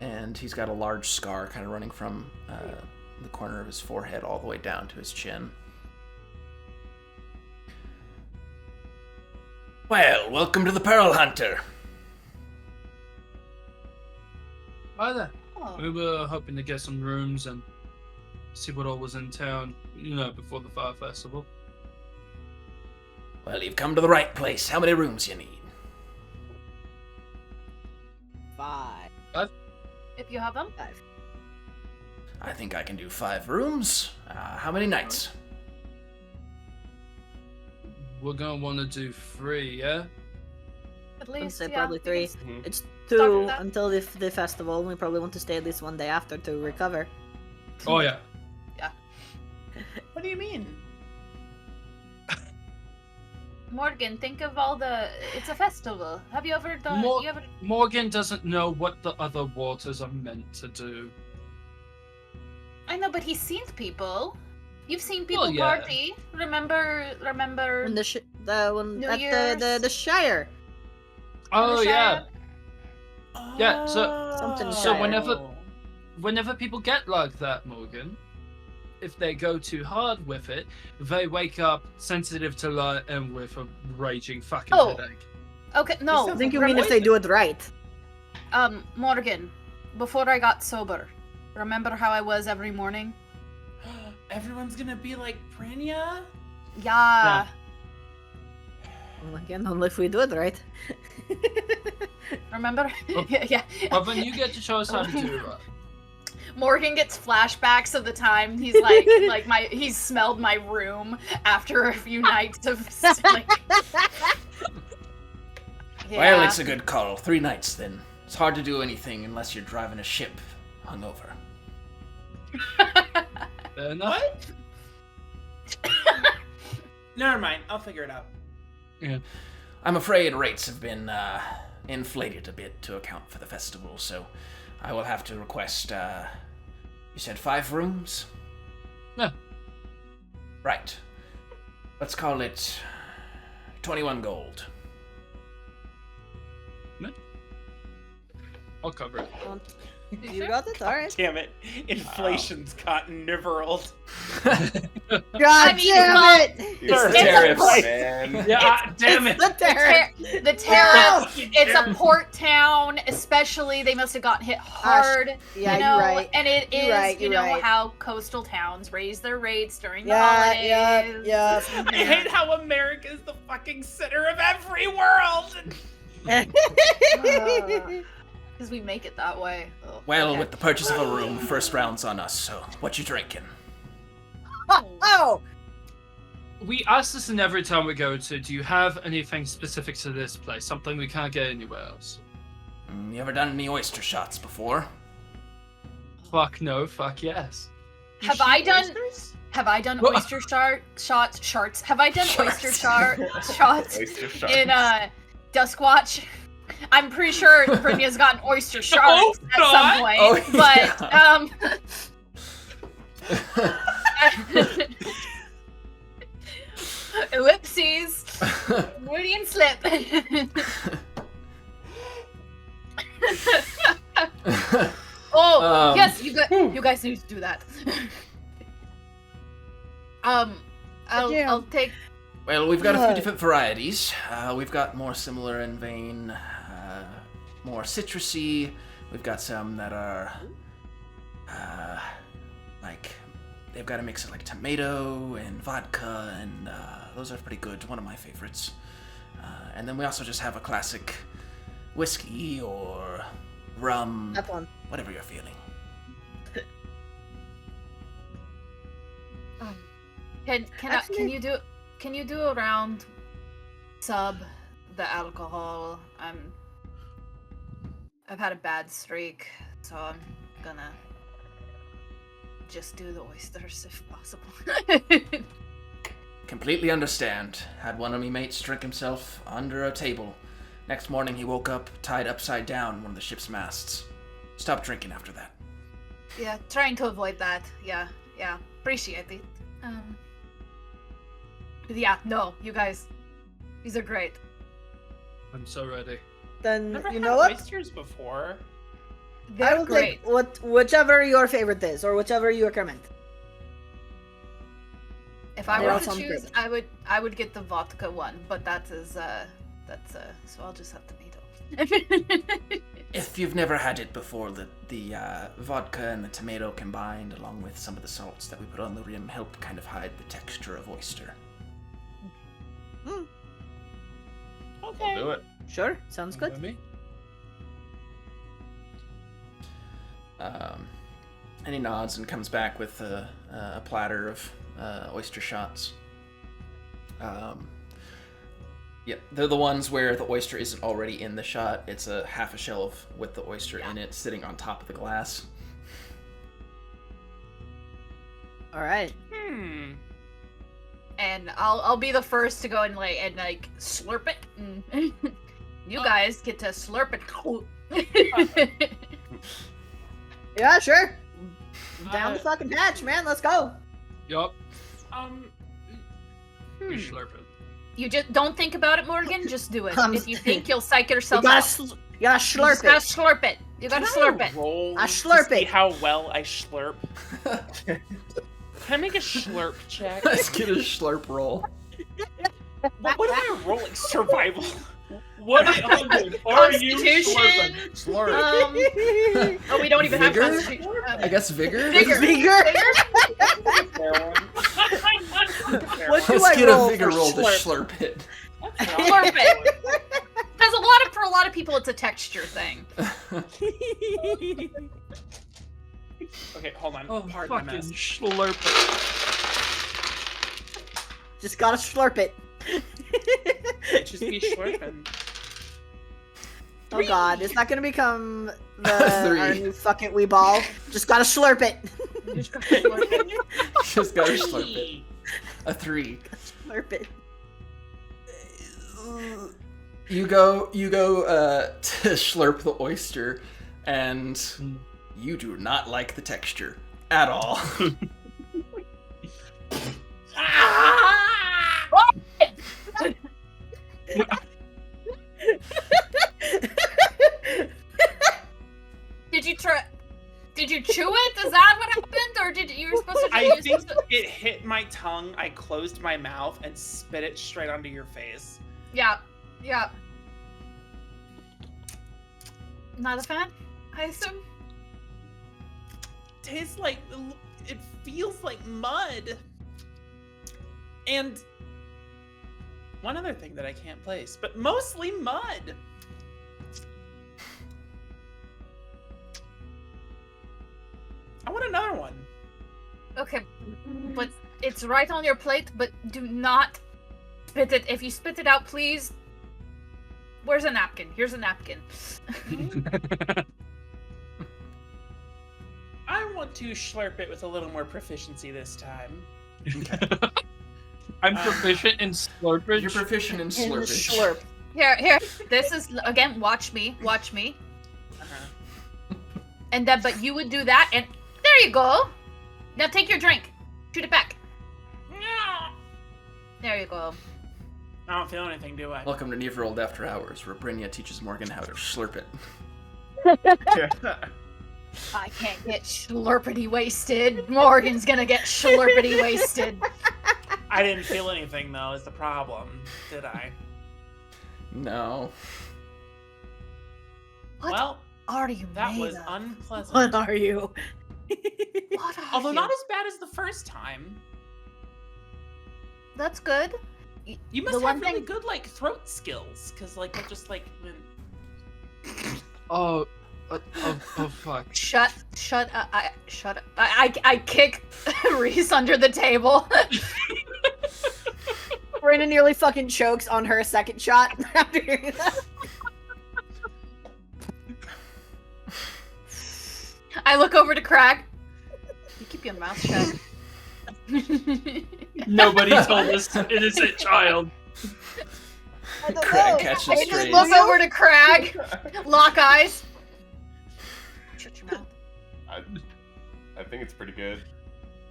and he's got a large scar kind of running from the corner of his forehead all the way down to his chin. Well, welcome to the Pearl Hunter. Hi there. Oh. We were hoping to get some rooms and see what all was in town, before the Fire Festival. Well, you've come to the right place. How many rooms you need? 5. If you have them. 5. I think I can do 5 rooms. How many nights? We're gonna want to do 3, yeah? At I'd least, say yeah, probably 3. because- It's Start 2 with that. until the festival, and we probably want to stay at least one day after to recover. Oh yeah. do you mean? Morgan, think of all the. It's a festival. Have you ever done? Morgan doesn't know what the other waters are meant to do. I know, but he's seen people. You've seen people Well, yeah. party. Remember? When the one New at Year's. the Shire. Oh the yeah. Shire? Yeah, so- Something so Shire. Whenever people get like that, Morgan, if they go too hard with it, they wake up sensitive to light and with a raging fucking Oh. headache. Okay, no. I think you mean if they do it right. Morgan, before I got sober, remember how I was every morning? Everyone's gonna be like Brynja? Yeah. Well, again, only if we do it right. Remember? Oh. Yeah. But when you get to show us how to do it, Morgan gets flashbacks of the time he's like he's smelled my room after a few nights of like. Yeah. Well, it's a good call. 3 nights, then. It's hard to do anything unless you're driving a ship hungover. fair enough. What? Never mind. I'll figure it out. Yeah. I'm afraid rates have been inflated a bit to account for the festival, so I will have to request, you said 5 rooms? No. Right. Let's call it 21 gold. I'll cover it. You got it? Alright. Damn it. Inflation's caught Nyrverold. God I mean, damn well, it! It's the It's a tariffs, price. man. Yeah, damn it. The tariff! The tariff. It's a port town, especially. They must have gotten hit hard. Yeah, you know, you're right. And it is, You're right, you you're know, right. how coastal towns raise their rates during the Yeah, holidays. yeah. I hate how America is the fucking center of every world. Because we make it that way. Ugh. Well, Okay. with the purchase of a room, first round's on us, so what you drinking? Oh! We ask this in every town we go to. Do you have anything specific to this place? Something we can't get anywhere else? You ever done any oyster shots before? Fuck no, fuck yes. Have I done? Oysters? Have I done Well- oyster shots? Have I done oyster Sharks. shots Oyster in sharks. Duskwatch? I'm pretty sure Brynja's gotten oyster sharks No, at not. some point, Oh, but whoopsies, Freudian slip. Oh yes, you guys need to do that. I'll take. Well, we've got a few different varieties. We've got more similar in vein, more citrusy. We've got some that are, like, they've got a mix of like tomato and vodka, and those are pretty good. One of my favorites. And then we also just have a classic whiskey or rum, That one. whatever you're feeling. Can you do a round sub the alcohol? I've had a bad streak, so I'm gonna just do the oysters if possible. Completely understand. Had one of me mates drink himself under a table. Next morning he woke up tied upside down one of the ship's masts. Stopped drinking after that. Yeah, trying to avoid that. Yeah, appreciate it. Yeah, no, you guys, these are great. I'm so ready. Then Never you had know what? oysters before. I They're will great. take whichever your favorite is, or whichever you recommend. If I They were all to sound choose, good. I would get the vodka one, but so I'll just have tomato. If you've never had it before, the vodka and the tomato combined, along with some of the salts that we put on the rim, help kind of hide the texture of oyster. Okay. I'll do it. Sure, sounds good. With me? And he nods and comes back with a platter of oyster shots. Yep, they're the ones where the oyster isn't already in the shot. It's a half a shell with the oyster in it, sitting on top of the glass. All right. and I'll be the first to go and like slurp it. And you guys get to slurp it. Yeah, sure. Down the fucking hatch, man. Let's go. Yup. Hmm. You slurp it. You just don't think about it, Morgan. Just do it. If you think you'll psych You yourself gotta, out, you gotta you slurp just gotta it. slurp it. You gotta Can slurp I it. roll I to slurp see it. how well I slurp? Can I make a slurp check? Let's get a slurp roll. What am I rolling? Survival. What are you Constitution. slurping? Oh, we don't even have Vigor? constitution. I guess vigor? Vigor. Vigor? What do Let's I get roll a vigor for roll to slurp? slurp it. Slurp it. Because for a lot of people, it's a texture thing. Okay, hold on. Oh, Pardon my fucking mess. slurp Just gotta slurp it. Just be slurping. Oh god, is that gonna become our Three. new fucking wee ball? Just gotta slurp it. Just gotta slurp it. A 3. Slurp it. You go to slurp the oyster, and you do not like the texture at all. Did you chew it? Is that what happened, or did you were supposed to? I think it hit my tongue. I closed my mouth and spit it straight onto your face. Yeah. Not a fan, I assume. Tastes like it feels like mud. And one other thing that I can't place, but mostly mud. I want another one. Okay, but it's right on your plate. But do not spit it. If you spit it out, please. Where's a napkin? Here's a napkin. I want to slurp it with a little more proficiency this time. I'm proficient in slurpage. You're proficient in slurpage. Slurp. Here. This is again. Watch me. Uh-huh. And then, but you would do that, and there you go. Now take your drink. Shoot it back. There you go. I don't feel anything, do I? Welcome to Nyrverold After Hours, where Brynja teaches Morgan how to slurp it. I can't get slurpity wasted. Morgan's gonna get slurpity wasted. I didn't feel anything, though, is the problem. Did I? No. What Well, are you that made was of? unpleasant. What are you? What are Although you? not as bad as the first time. That's good. You must The have one really thing- good, like, throat skills. Because, like, it just, like... Oh, fuck. Shut up. Shut up. I kick Reese under the table. Brandon nearly fucking chokes on her second shot after hearing that. I look over to Crag. You keep your mouth shut. Nobody told this innocent child. I don't Crag know. catches I just strays. look over to Crag. Lock eyes. Shut your mouth. I think it's pretty good.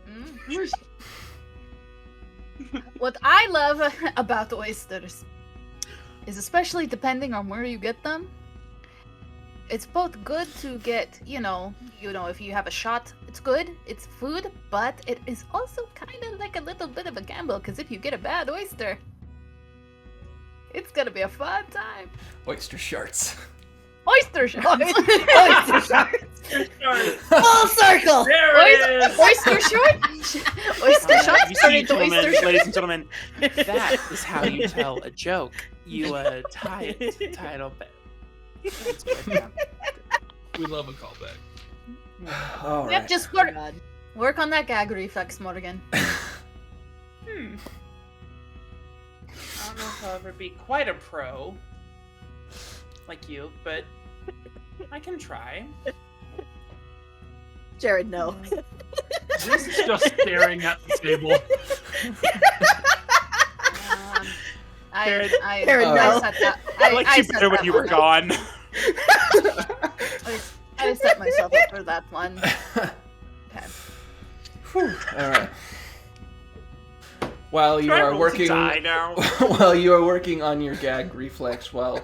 Mm. What I love about oysters is, especially depending on where you get them, it's both good to get, you know, if you have a shot, it's good, it's food, but it is also kind of like a little bit of a gamble, because if you get a bad oyster, it's gonna be a fun time. Oyster sharts. Oyster shots. Oyster shots. Full circle. There it is! Oyster short. Oyster shots. You turn see, into gentlemen, oyster shots. ladies and gentlemen, that is how you tell a joke. You tie it up. That's good. We love a callback. All Yep, right. just Oh, God. work on that gag reflex, Morgan. I don't know if I'll ever be quite a pro like you, but I can try. Jared, no. This is just staring at the table. I no. set that. I liked you set better when that you were one up. gone. I set myself up for that one. Okay. All right. While you Can I are roll to working, die now? while you are working on your gag reflex, while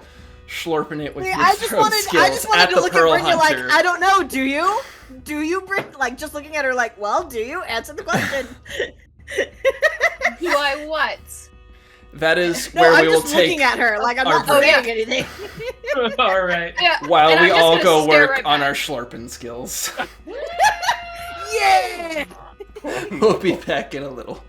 slurping it with your I just throat wanted skills at to the look Pearl at Brynja like, Hunter. I don't know, do you? Do you, Bryn? Like, just looking at her like, well, do you? Answer the question. Do I what? That is No, where I'm we will just looking take at her like I'm our not break. saying anything. All right. Yeah. while and we I'm just all gonna go stare work right on back. our slurping skills. Yeah! We'll be back in a little.